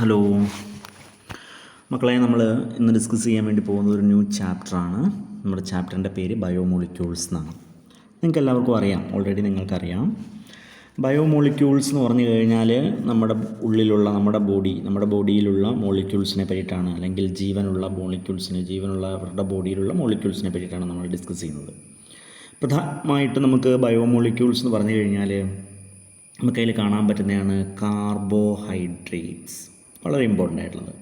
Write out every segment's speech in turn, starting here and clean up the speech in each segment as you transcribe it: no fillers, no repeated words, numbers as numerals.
Hello മക്കളെ, നമ്മൾ ഇന്ന് ഡിസ്കസ് ചെയ്യാൻ വേണ്ടി പോകുന്നത് ഒരു ന്യൂ ചാപ്റ്ററാണ്. നമ്മുടെ ചാപ്റ്ററിൻ്റെ പേര് ബയോമോളിക്യൂൾസ് എന്നാണ്. നിങ്ങൾക്ക് എല്ലാവർക്കും അറിയാം, ഓൾറെഡി നിങ്ങൾക്കറിയാം. ബയോമോളിക്യൂൾസ് എന്ന് പറഞ്ഞു കഴിഞ്ഞാൽ നമ്മുടെ ഉള്ളിലുള്ള നമ്മുടെ ബോഡിയിലുള്ള മോളിക്യൂൾസിനെ പറ്റിയിട്ടാണ്, അല്ലെങ്കിൽ ജീവനുള്ളവരുടെ ബോഡിയിലുള്ള മോളിക്യൂൾസിനെ പറ്റിയിട്ടാണ് നമ്മൾ ഡിസ്കസ് ചെയ്യുന്നത്. പ്രധാനമായിട്ടും നമുക്ക് ബയോമോളിക്യൂൾസ് എന്ന് പറഞ്ഞു കഴിഞ്ഞാൽ നമുക്കതിൽ കാണാൻ പറ്റുന്നതാണ് കാർബോഹൈഡ്രേറ്റ്സ്. വളരെ ഇമ്പോർട്ടൻ്റ് ആയിട്ടുള്ളത്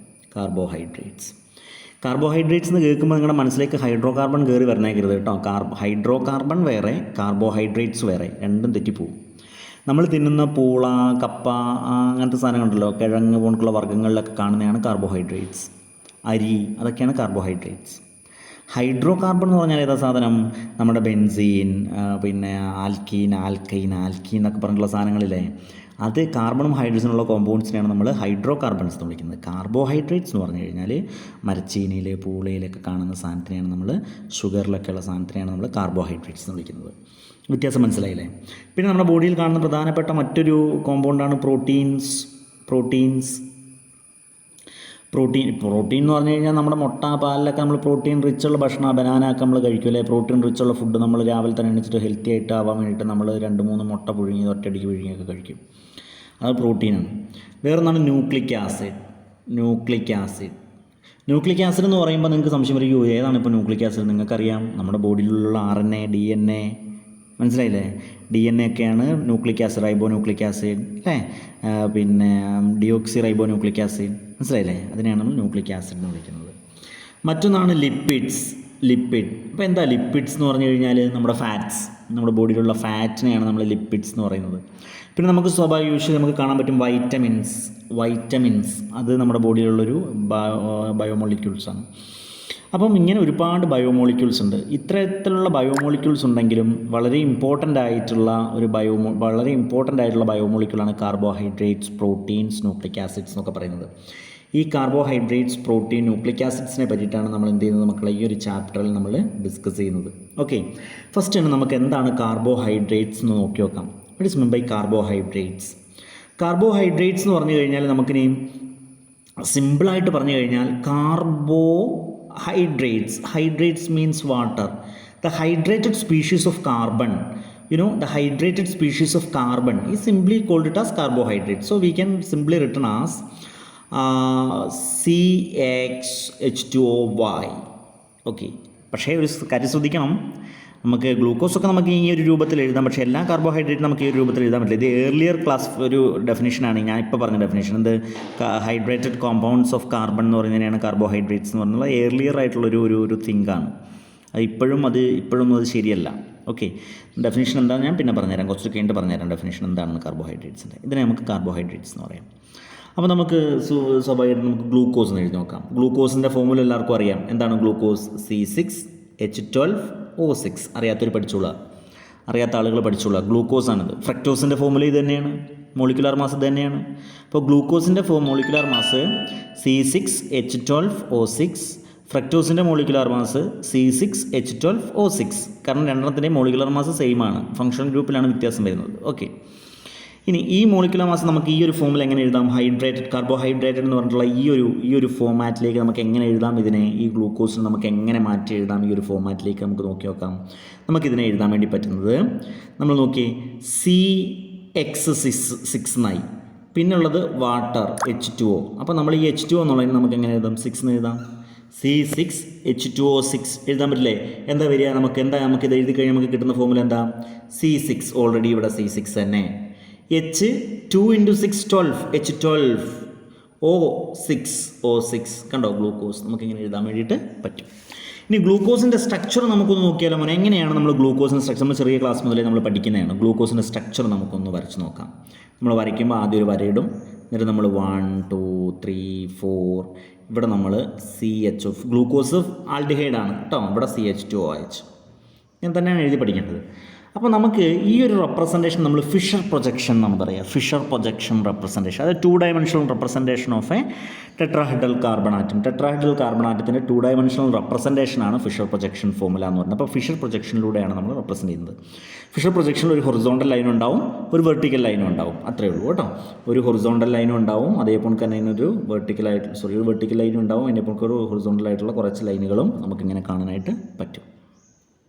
കാർബോഹൈഡ്രേറ്റ്സ് എന്ന് കേൾക്കുമ്പോൾ നിങ്ങളുടെ മനസ്സിലേക്ക് ഹൈഡ്രോ കാർബൺ കയറി വരണേക്കരുത് കേട്ടോ. ഹൈഡ്രോ കാർബൺ വേറെ, കാർബോഹൈഡ്രേറ്റ്സ് വേറെ, രണ്ടും തെറ്റിപ്പോവും. നമ്മൾ തിന്നുന്ന പൂള, കപ്പ, അങ്ങനത്തെ സാധനങ്ങളുണ്ടല്ലോ, കിഴങ്ങ് പോലുള്ള വർഗ്ഗങ്ങളിലൊക്കെ കാണുന്നതാണ് കാർബോഹൈഡ്രേറ്റ്സ്. അരി, അതൊക്കെയാണ് കാർബോഹൈഡ്രേറ്റ്സ്. ഹൈഡ്രോ കാർബൺ എന്ന് പറഞ്ഞാൽ ഏതാ സാധനം? നമ്മുടെ ബെൻസീൻ, പിന്നെ ആൽക്കീൻ എന്നൊക്കെ പറഞ്ഞിട്ടുള്ള സാധനങ്ങളില്ലേ, അത് കാർബണും ഹൈഡ്രജനുള്ള കോമ്പൗണ്ട്സിനെയാണ് നമ്മൾ ഹൈഡ്രോ കാർബൺസ് എന്ന് വിളിക്കുന്നത്. കാർബോഹൈഡ്രേറ്റ്സ് എന്ന് പറഞ്ഞു കഴിഞ്ഞാൽ മരച്ചീനിയിൽ, പൂളയിലൊക്കെ കാണുന്ന സാധനത്തിനെയാണ് നമ്മൾ, ഷുഗറിലൊക്കെയുള്ള സാധനത്തിനെയാണ് നമ്മൾ കാർബോഹൈഡ്രേറ്റ്സ് എന്ന് വിളിക്കുന്നത്. വ്യത്യാസം മനസ്സിലായില്ലേ? പിന്നെ നമ്മുടെ ബോഡിയിൽ കാണുന്ന പ്രധാനപ്പെട്ട മറ്റൊരു കോമ്പൗണ്ടാണ് പ്രോട്ടീൻ എന്ന് പറഞ്ഞു കഴിഞ്ഞാൽ നമ്മുടെ മുട്ട, പാലിലൊക്കെ നമ്മൾ പ്രോട്ടീൻ റിച്ചുള്ള ഭക്ഷണം, ബനാനൊക്കെ നമ്മൾ കഴിക്കുമല്ലേ. പ്രോട്ടീൻ റിച്ചുള്ള ഫുഡ് നമ്മൾ രാവിലെ തന്നെ എണീച്ചിട്ട് ഹെൽത്തി ആയിട്ട് ആവാൻ വേണ്ടിയിട്ട് നമ്മൾ 2-3 മുട്ട പുഴുങ്ങി, ഒറ്റയടിക്ക് പുഴുങ്ങിയൊക്കെ കഴിക്കും. അത് പ്രോട്ടീനാണ്. വേറൊന്നാണ് ന്യൂക്ലിക് ആസിഡ് എന്ന് പറയുമ്പോൾ നിങ്ങൾക്ക് സംശയം വരും, ഏതാണ് ഇപ്പോൾ ന്യൂക്ലിക് ആസിഡ്? നിങ്ങൾക്കറിയാം, നമ്മുടെ ബോഡിയിലുള്ള RNA, DNA, മനസ്സിലായില്ലേ? DNA ഒക്കെയാണ് ന്യൂക്ലിക് ആസിഡ്, റൈബോന്യൂക്ലിക് ആസിഡ് അല്ലേ, പിന്നെ ഡിയോക്സി റൈബോന്യൂക്ലിക് ആസിഡ്, മനസ്സിലായില്ലേ? അതിനെയാണ് നമ്മൾ ന്യൂക്ലിക് ആസിഡ് എന്ന് വിളിക്കുന്നത്. മറ്റൊന്നാണ് ലിപ്പിഡ്സ്. അപ്പോൾ എന്താ ലിപ്പിഡ്സ് എന്ന് പറഞ്ഞു കഴിഞ്ഞാൽ നമ്മുടെ ഫാറ്റ്സ്, നമ്മുടെ ബോഡിയിലുള്ള ഫാറ്റിനെയാണ് നമ്മൾ ലിപ്പിഡ്സ് എന്ന് പറയുന്നത്. പിന്നെ നമുക്ക് യൂഷ്വലി നമുക്ക് കാണാൻ പറ്റും വൈറ്റമിൻസ്, അത് നമ്മുടെ ബോഡിയിലുള്ളൊരു ബയോമോളിക്യൂൾസാണ്. അപ്പം ഇങ്ങനെ ഒരുപാട് ബയോമോളിക്യൂൾസ് ഉണ്ട്. ഇത്തരത്തിലുള്ള ബയോമോളിക്യൂൾസ് ഉണ്ടെങ്കിലും വളരെ ഇമ്പോർട്ടൻ്റ് ആയിട്ടുള്ള ബയോമോളിക്യൂളാണ് കാർബോഹൈഡ്രേറ്റ്സ്, പ്രോട്ടീൻസ്, ന്യൂക്ലിക് ആസിഡ്സ് എന്നൊക്കെ പറയുന്നത്. ഈ കാർബോഹൈഡ്രേറ്റ്സ്, പ്രോട്ടീൻ, ന്യൂക്ലിക് ആസിഡ്സിനെ പറ്റിയിട്ടാണ് നമ്മൾ എന്ത് ചെയ്യുന്നത് മക്കളെ, ഈ ഒരു ചാപ്റ്ററിൽ നമ്മൾ ഡിസ്കസ് ചെയ്യുന്നത്. ഓക്കെ, ഫസ്റ്റ് ആണ് നമുക്ക് എന്താണ് കാർബോഹൈഡ്രേറ്റ്സ് എന്ന് നോക്കി നോക്കാം. What is mean by carbohydrates എന്ന് പറഞ്ഞു കഴിഞ്ഞാൽ നമുക്കിനി സിമ്പിളായിട്ട് പറഞ്ഞു കഴിഞ്ഞാൽ Hydrates means water. The hydrated species of carbon, is simply called it as carbohydrate. So we can simply written as CH2OY. Okay, പക്ഷേ ഒരു കാര്യം ശ്രദ്ധിക്കണം, നമുക്ക് ഗ്ലൂക്കോസൊക്കെ നമുക്ക് ഈ ഒരു രൂപത്തിൽ എഴുതാം, പക്ഷേ എല്ലാ കാർബോഹൈഡ്രേറ്റും നമുക്ക് ഈ ഒരു രൂപത്തിൽ എഴുതാൻ പറ്റില്ല. ഇത് ഏർലിയർ ക്ലാസ് ഒരു ഡെഫിനേഷനാണ്, ഞാനിപ്പോൾ പറഞ്ഞ ഡെഫിനേഷൻ. എന്ത്? ഹൈഡ്രേറ്റഡ് കോമ്പൗണ്ട്സ് ഓഫ് കാർബൺ എന്ന് പറയുന്നതിനെയാണ് കാർബോഹൈഡ്രേറ്റ്സ് എന്ന് പറഞ്ഞുള്ള ഏർലിയർ ആയിട്ടുള്ളൊരു ഒരു തിങ്കാണ്. അത് ഇപ്പോഴും അത് ശരിയല്ല. ഓക്കെ, ഡെഫിനേഷൻ എന്താണെന്ന് ഞാൻ പിന്നെ പറഞ്ഞുതരാം, കുറച്ച് കഴിഞ്ഞിട്ട് പറഞ്ഞുതരാം ഡെഫിനേഷൻ എന്താണെന്ന് കാർബോഹൈഡ്രേറ്റ്സിൻ്റെ. ഇതിനെ നമുക്ക് കാർബോഹൈഡ്രേറ്റ്സ് എന്ന് പറയാം. അപ്പോൾ നമുക്ക് സ്വാഭാവികമായിട്ട് നമുക്ക് ഗ്ലൂക്കോസ് എന്ന് എഴുതി നോക്കാം. ഗ്ലൂക്കോസിൻ്റെ ഫോർമുല എല്ലാവർക്കും അറിയാം. എന്താണ് ഗ്ലൂക്കോസ്? C6H12O6. അറിയാത്ത ആളുകൾ പഠിച്ചോളുക. ഗ്ലൂക്കോസാണിത്. ഫ്രക്ടോസിൻ്റെ ഫോർമുല ഇത് തന്നെയാണ്, മോളിക്കുലാർ മാസ് ഇത് തന്നെയാണ്. അപ്പോൾ ഗ്ലൂക്കോസിൻ്റെ മോളിക്കുലാർ മാസ് C6H12O6, ഫ്രക്ടോസിൻ്റെ മോളിക്കുലാർ മാസ് C6H12O6. കാരണം രണ്ടെണ്ണത്തിൻ്റെയും മോളിക്കുലാർ മാസ് സെയിം ആണ്, ഫങ്ഷണൽ ഗ്രൂപ്പിലാണ് വ്യത്യാസം വരുന്നത്. ഓക്കെ, ഇനി ഈ മോളിക്കുലർ മാസ് നമുക്ക് ഈ ഒരു ഫോമിൽ എങ്ങനെ എഴുതാം? കാർബോഹൈഡ്രേറ്റഡ് എന്ന് പറഞ്ഞിട്ടുള്ള ഈ ഒരു ഫോമാറ്റിലേക്ക് നമുക്ക് എങ്ങനെ എഴുതാം ഇതിനെ? ഈ ഗ്ലൂക്കോസിന് നമുക്ക് എങ്ങനെ മാറ്റി എഴുതാം ഈ ഒരു ഫോമാറ്റിലേക്ക്? നമുക്ക് നോക്കി നോക്കാം. നമുക്കിതിനെ എഴുതാൻ വേണ്ടി പറ്റുന്നത്, നമ്മൾ നോക്കി CX6 എന്നായി, പിന്നുള്ളത് വാട്ടർ H2O. അപ്പോൾ നമ്മൾ ഈ H2O എന്നുള്ളതിന് നമുക്ക് എങ്ങനെ എഴുതാം? 6 എന്ന് എഴുതാം. C6H2O6 എഴുതാൻ പറ്റില്ലേ? എന്താ വരിക? നമുക്കിത് എഴുതി കഴിഞ്ഞാൽ നമുക്ക് കിട്ടുന്ന ഫോമുല എന്താ? C6, ഓൾറെഡി ഇവിടെ C6 തന്നെ. H2 × 6 12, H12O6 കണ്ടോ? ഗ്ലൂക്കോസ് നമുക്കിങ്ങനെ എഴുതാൻ വേണ്ടിയിട്ട് പറ്റും. ഇനി ഗ്ലൂക്കോസിൻ്റെ സ്ട്രക്ചർ നമുക്കൊന്ന് നോക്കിയാലോ മോനെ? എങ്ങനെയാണ് നമ്മൾ ഗ്ലൂക്കോസിൻ്റെ സ്ട്രക്ചർ? നമ്മൾ ചെറിയ ക്ലാസ് മുതലേ നമ്മൾ പഠിക്കുന്നതാണ്. ഗ്ലൂക്കോസിൻ്റെ സ്ട്രക്ചർ നമുക്കൊന്ന് വരച്ച് നോക്കാം. നമ്മൾ വരയ്ക്കുമ്പോൾ ആദ്യം ഒരു വരയിടും, എന്നിട്ട് നമ്മൾ 1 2 3 4, ഇവിടെ നമ്മൾ CH, ഗ്ലൂക്കോസ് ആൽഡിഹൈഡാണ് കേട്ടോ, ഇവിടെ CH2OH. ഞാൻ തന്നെയാണ് എഴുതി പഠിക്കേണ്ടത്. അപ്പോൾ നമുക്ക് ഈ ഒരു റെപ്രസെൻറ്റേഷൻ നമ്മൾ ഫിഷർ പ്രൊജക്ഷൻ എന്നാണ് പറയുക. ഫിഷർ പ്രൊജക്ഷൻ റെപ്രസെൻറ്റേഷൻ, അത് 2 dimensional representation of a tetrahedral carbon atom. Tetrahedral carbon ആറ്റത്തിൻ്റെ 2 ഡയമെൻഷണൽ റെപ്രസെൻറ്റേഷനാണ് ഫിഷർ പ്രൊജക്ഷൻ ഫോർമുല എന്ന് പറയുന്നത്. അപ്പോൾ ഫിഷർ പ്രൊജക്ഷനിലൂടെയാണ് നമ്മൾ റെപ്രസെൻറ്റ് ചെയ്യുന്നത്. ഫിഷർ പ്രൊജക്ഷനിൽ ഒരു ഹൊറിസോണ്ടൽ ലൈനും ഉണ്ടാവും, ഒരു വെർട്ടിക്കൽ ലൈനും ഉണ്ടാവും. അത്രയേ ഉള്ളൂ കേട്ടോ. ഒരു ഹൊറിസോണ്ടൽ ലൈനും ഉണ്ടാവും, അതേപോലെ തന്നെ അതിനൊരു ഒരു വെർട്ടിക്കൽ ലൈനും ഉണ്ടാവും, അതിൻ്റെ ഒരു ഹൊറിസോണ്ടൽ ആയിട്ടുള്ള കുറച്ച് ലൈനുകളും നമുക്കിങ്ങനെ കാണാനായിട്ട് പറ്റും.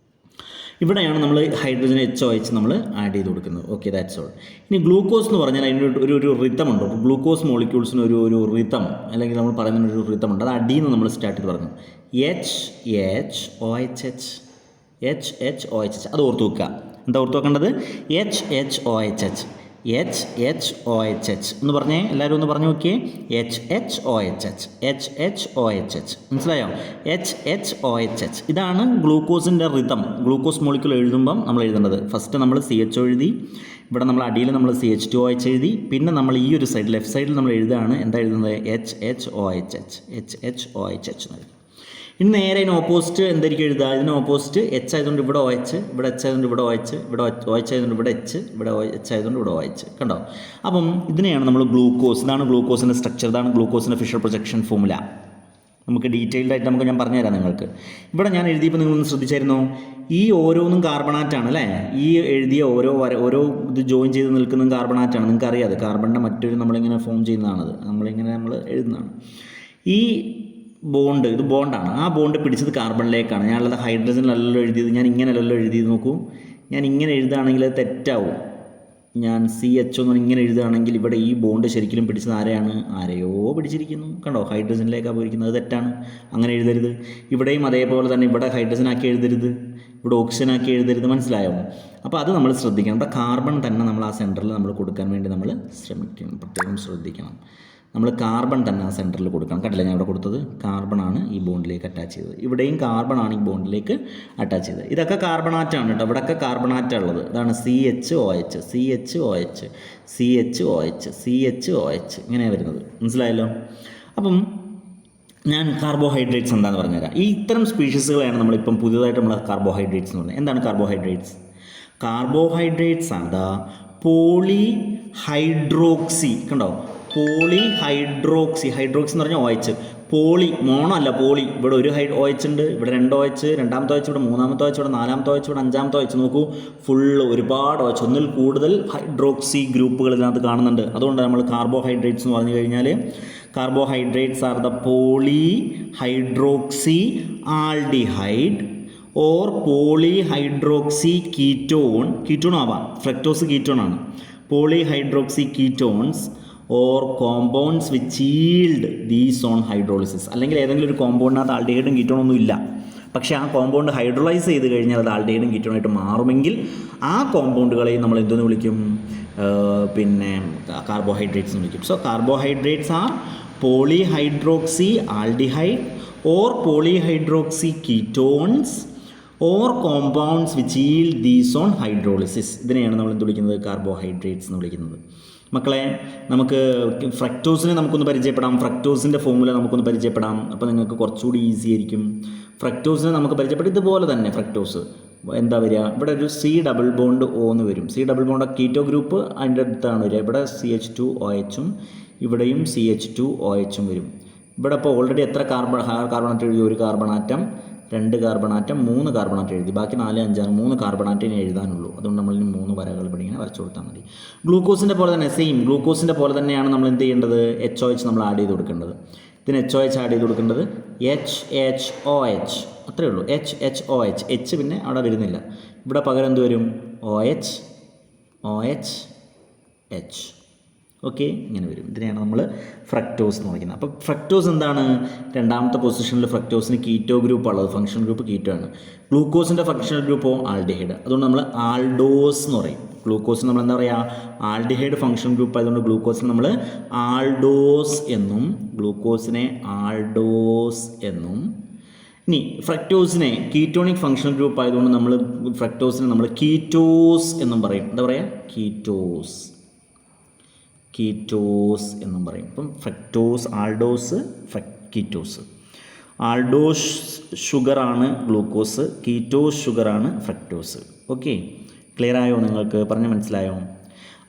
ഇവിടെയാണ് നമ്മൾ ഹൈഡ്രജൻ HOH നമ്മൾ ആഡ് ചെയ്ത് കൊടുക്കുന്നത്. Okay, that's all. ഇനി ഗ്ലൂക്കോസ് എന്ന് പറഞ്ഞാൽ അതിന് ഒരു റിതമുണ്ട്. അപ്പോൾ ഗ്ലൂക്കോസ് മോളിക്യൂൾസിന് ഒരു റിതം, അല്ലെങ്കിൽ നമ്മൾ പറയുന്ന ഒരു റിതമുണ്ട്. അത് അടിയിൽ നിന്ന് നമ്മൾ സ്റ്റാർട്ട് ചെയ്ത് പറഞ്ഞു. HHOHH അത് ഓർത്ത് വെക്കുക. എന്താ ഓർത്ത് വെക്കേണ്ടത്? HHOHH എന്ന് പറഞ്ഞേ, എല്ലാവരും ഒന്ന് പറഞ്ഞു നോക്കിയേ. HHOHH മനസ്സിലായോ? HHOHH ഇതാണ് ഗ്ലൂക്കോസിൻ്റെ റിതം. ഗ്ലൂക്കോസ് മോളിക്യൂൾ എഴുതുമ്പം നമ്മൾ എഴുതേണ്ടത് ഫസ്റ്റ് നമ്മൾ CHO എഴുതി, ഇവിടെ നമ്മൾ അടിയിൽ നമ്മൾ CH2OH എഴുതി, പിന്നെ നമ്മൾ ഈ ഒരു സൈഡ് ലെഫ്റ്റ് സൈഡിൽ നമ്മൾ എഴുതുകയാണ്. എന്താ എഴുതുന്നത്? HHOHH എന്ന് എഴുതും. ഇനി നേരെ ഇതിന് ഓപ്പോസിറ്റ് എന്തായിരിക്കും എഴുതുക? ഇതിന് ഓപ്പോസിറ്റ് H ആയതുകൊണ്ട് ഇവിടെ OH, ഇവിടെ H ആയതുകൊണ്ട് ഇവിടെ OH, ഇവിടെ OH ആയതുകൊണ്ട് ഇവിടെ H, ഇവിടെ H ആയതുകൊണ്ട് ഇവിടെ OH. കണ്ടോ? അപ്പം ഇതിനെയാണ് നമ്മൾ ഗ്ലൂക്കോസ്, ഇതാണ് ഗ്ലൂക്കോസിൻ്റെ സ്ട്രക്ചർ, ഇതാണ് ഗ്ലൂക്കോസിൻ്റെ ഫിഷർ പ്രൊജക്ഷൻ ഫോർമുല. നമുക്ക് ഡീറ്റെയിൽഡ് ആയിട്ട് ഞാൻ പറഞ്ഞുതരാം നിങ്ങൾക്ക്. ഇവിടെ ഞാൻ എഴുതിയപ്പോൾ നിങ്ങളൊന്ന് ശ്രദ്ധിച്ചായിരുന്നോ? ഈ ഓരോന്നും കാർബണാറ്റാണ് അല്ലേ? ഈ എഴുതിയ ഓരോ ഇത് ജോയിൻ ചെയ്ത് നിൽക്കുന്ന കാർബണാറ്റാണ്. നിങ്ങൾക്ക് അറിയാതെ കാർബണിൻ്റെ മറ്റൊരു നമ്മളിങ്ങനെ ഫോം ചെയ്യുന്നതാണത്, നമ്മൾ എഴുതുന്നതാണ്. ഈ ബോണ്ട്, ഇത് ബോണ്ടാണ്. ആ ബോണ്ട് പിടിച്ചത് കാർബണിലേക്കാണ്. ഞാനുള്ളത് ഹൈഡ്രജനിലല്ലോ എഴുതിയത്, ഞാൻ ഇങ്ങനെയല്ലല്ലോ എഴുതിയത്. നോക്കൂ, ഞാൻ ഇങ്ങനെ എഴുതുകയാണെങ്കിൽ അത് തെറ്റാവും. ഞാൻ CHO എന്ന് ഇങ്ങനെ എഴുതുകയാണെങ്കിൽ ഇവിടെ ഈ ബോണ്ട് ശരിക്കും പിടിച്ചത് ആരെയോ പിടിച്ചിരിക്കുന്നു. കണ്ടോ? ഹൈഡ്രജനിലേക്കാണ് പോയിരിക്കുന്നത്. അത് തെറ്റാണ്, അങ്ങനെ എഴുതരുത്. ഇവിടെയും അതേപോലെ തന്നെ ഇവിടെ ഹൈഡ്രജനാക്കി എഴുതരുത്, ഇവിടെ ഓക്സിജനാക്കി എഴുതരുത്. മനസ്സിലായോ? അപ്പോൾ അത് നമ്മൾ ശ്രദ്ധിക്കണം. ഇവിടെ കാർബൺ തന്നെ നമ്മൾ ആ സെൻറ്ററിൽ നമ്മൾ കൊടുക്കാൻ വേണ്ടി നമ്മൾ ശ്രമിക്കണം, പ്രത്യേകം ശ്രദ്ധിക്കണം. നമ്മൾ കാർബൺ തന്നെ ആ സെൻറ്ററിൽ കൊടുക്കണം. കണ്ടില്ല, ഞാൻ ഇവിടെ കൊടുത്തത് കാർബണാണ് ഈ ബോണ്ടിലേക്ക് അറ്റാച്ച് ചെയ്തത്. ഇവിടെയും കാർബണാണ് ഈ ബോണ്ടിലേക്ക് അറ്റാച്ച് ചെയ്തത്. ഇതൊക്കെ കാർബണാറ്റാണ് കേട്ടോ. ഇവിടെയൊക്കെ കാർബണാറ്റാണ് ഉള്ളത്. ഇതാണ് CHOH ഇങ്ങനെ വരുന്നത്. മനസ്സിലായല്ലോ? അപ്പം ഞാൻ കാർബോഹൈഡ്രേറ്റ്സ് എന്താണെന്ന് പറഞ്ഞുതരാം. ഈ ഇത്തരം സ്പീഷീസുകളെയാണ് നമ്മളിപ്പം പുതിയതായിട്ട് നമ്മൾ കാർബോഹൈഡ്രേറ്റ്സ് എന്ന് പറയുന്നത്. എന്താണ് കാർബോഹൈഡ്രേറ്റ്സ്? കാർബോഹൈഡ്രേറ്റ്സ് ആണ് പോളിഹൈഡ്രോക്സി. കണ്ടോ? പോളിഹൈഡ്രോക്സി എന്ന് പറഞ്ഞാൽ OH. പോളി മോണോ അല്ല, പോളി. ഇവിടെ ഒരു OH ഉണ്ട്, ഇവിടെ 2 OH, രണ്ടാമത്തെ OH, ഇവിടെ മൂന്നാമത്തെ OH, ഇവിടെ നാലാമത്തെ OH, ഇവിടെ അഞ്ചാമത്തെ OH. നോക്കൂ, ഫുള്ള് ഒരുപാട് OH, ഒന്നിൽ കൂടുതൽ ഹൈഡ്രോക്സി ഗ്രൂപ്പുകൾ ഇതിനകത്ത് കാണുന്നുണ്ട്. അതുകൊണ്ട് നമ്മൾ കാർബോഹൈഡ്രേറ്റ്സ് എന്ന് പറഞ്ഞു കഴിഞ്ഞാൽ carbohydrates are the polyhydroxy aldehyde or polyhydroxy ketone ആവാം. ഫ്രക്ടോസ് കീറ്റോൺ ആണ്. Polyhydroxy ketones or compounds which yield these on hydrolysis. അല്ലെങ്കിൽ ഏതെങ്കിലും ഒരു കോമ്പൗണ്ടിനകത്ത് ആൽഡിഹൈഡും കീറ്റോണൊന്നും ഇല്ല, പക്ഷേ ആ കോമ്പൗണ്ട് ഹൈഡ്രോളൈസ് ചെയ്ത് കഴിഞ്ഞാൽ അത് ആൽഡിഹൈഡും കീറ്റോണായിട്ട് മാറുമെങ്കിൽ ആ കോമ്പൗണ്ടുകളെയും നമ്മൾ എന്തെന്ന് വിളിക്കും? പിന്നെ കാർബോഹൈഡ്രേറ്റ്സ് എന്ന് വിളിക്കും. So carbohydrates are polyhydroxy aldehyde or polyhydroxy ketones or compounds which yield these on hydrolysis. ഇതിനെയാണ് നമ്മൾ എന്ത് വിളിക്കുന്നത്? കാർബോഹൈഡ്രേറ്റ്സ് എന്ന് വിളിക്കുന്നത്. മക്കളെ, നമുക്ക് ഫ്രക്ടോസിനെ നമുക്കൊന്ന് പരിചയപ്പെടാം. ഫ്രക്ടോസിൻ്റെ ഫോർമുല നമുക്കൊന്ന് പരിചയപ്പെടാം. അപ്പോൾ നിങ്ങൾക്ക് കുറച്ചുകൂടി ഈസി ആയിരിക്കും. ഫ്രക്ടോസിനെ നമുക്ക് പരിചയപ്പെടാം. ഇതുപോലെ തന്നെ ഫ്രക്ടോസ് എന്താ വരിക? ഇവിടെ ഒരു C ഡബിൾ ബോണ്ട് O എന്ന് വരും. C double bond keto group അതിൻ്റെ അടുത്താണ് വരിക. ഇവിടെ CH2OH ഇവിടെയും CH2OH വരും. ഇവിടെ ഇപ്പോൾ ഓൾറെഡി എത്ര കാർബണാറ്റം എഴുതി? ഒരു കാർബണാറ്റം, 2 കാർബണാറ്റം, 3 കാർബണാറ്റം എഴുതി. ബാക്കി 4, 5, 6 3 കാർബണാറ്റം എഴുതാനുള്ളൂ. അതുകൊണ്ട് നമ്മൾ 3 വരകൾ ഇവിടെ ഇങ്ങനെ വരച്ചു കൊടുത്താൽ മതി. ഗ്ലൂക്കോസിൻ്റെ പോലെ തന്നെ ഗ്ലൂക്കോസിൻ്റെ പോലെ തന്നെയാണ് നമ്മൾ എന്ത് ചെയ്യേണ്ടത്? HOH നമ്മൾ ആഡ് ചെയ്ത് കൊടുക്കേണ്ടത്. ഇതിന് HOH ആഡ് ചെയ്ത് കൊടുക്കേണ്ടത് HHOH, അത്രയേ ഉള്ളൂ. HHOH. H പിന്നെ അവിടെ വരുന്നില്ല. ഇവിടെ പകരം എന്ത് വരും? OH. ഓക്കെ, ഇങ്ങനെ വരും. ഇതിനെയാണ് നമ്മൾ ഫ്രക്ടോസ് എന്ന് പറയുന്നത്. അപ്പോൾ ഫ്രക്ടോസ് എന്താണ്? രണ്ടാമത്തെ പൊസിഷനിൽ ഫ്രക്ടോസിന് കീറ്റോ ഗ്രൂപ്പ് ഉള്ളത്. ഫങ്ഷണൽ ഗ്രൂപ്പ് കീറ്റോ ആണ്. ഗ്ലൂക്കോസിൻ്റെ ഫങ്ഷണൽ ഗ്രൂപ്പോ ആൽഡിഹൈഡ്. അതുകൊണ്ട് നമ്മൾ ആൾഡോസ് എന്ന് പറയും. ഗ്ലൂക്കോസിന് നമ്മൾ എന്താ പറയുക? ആൽഡിഹൈഡ് ഫങ്ഷണൽ ഗ്രൂപ്പ് ആയതുകൊണ്ട് ഗ്ലൂക്കോസിന് നമ്മൾ ആൾഡോസ് എന്നും ഇനി ഫ്രക്ടോസിനെ കീറ്റോണിക് ഫങ്ഷണൽ ഗ്രൂപ്പ് ആയതുകൊണ്ട് നമ്മൾ ഫ്രക്ടോസിനെ നമ്മൾ കീറ്റോസ് എന്നും പറയും. എന്താ പറയുക? കീറ്റോസ് എന്നും പറയും. അപ്പം ഫ്രക്ടോസ്, ആൾഡോസ്, കീറ്റോസ്. ആൾഡോസ് ഷുഗറാണ് ഗ്ലൂക്കോസ്, കീറ്റോസ് ഷുഗറാണ് ഫ്രക്ടോസ്. ഓക്കെ, ക്ലിയർ ആയോ? നിങ്ങൾക്ക് പറഞ്ഞ് മനസ്സിലായോ?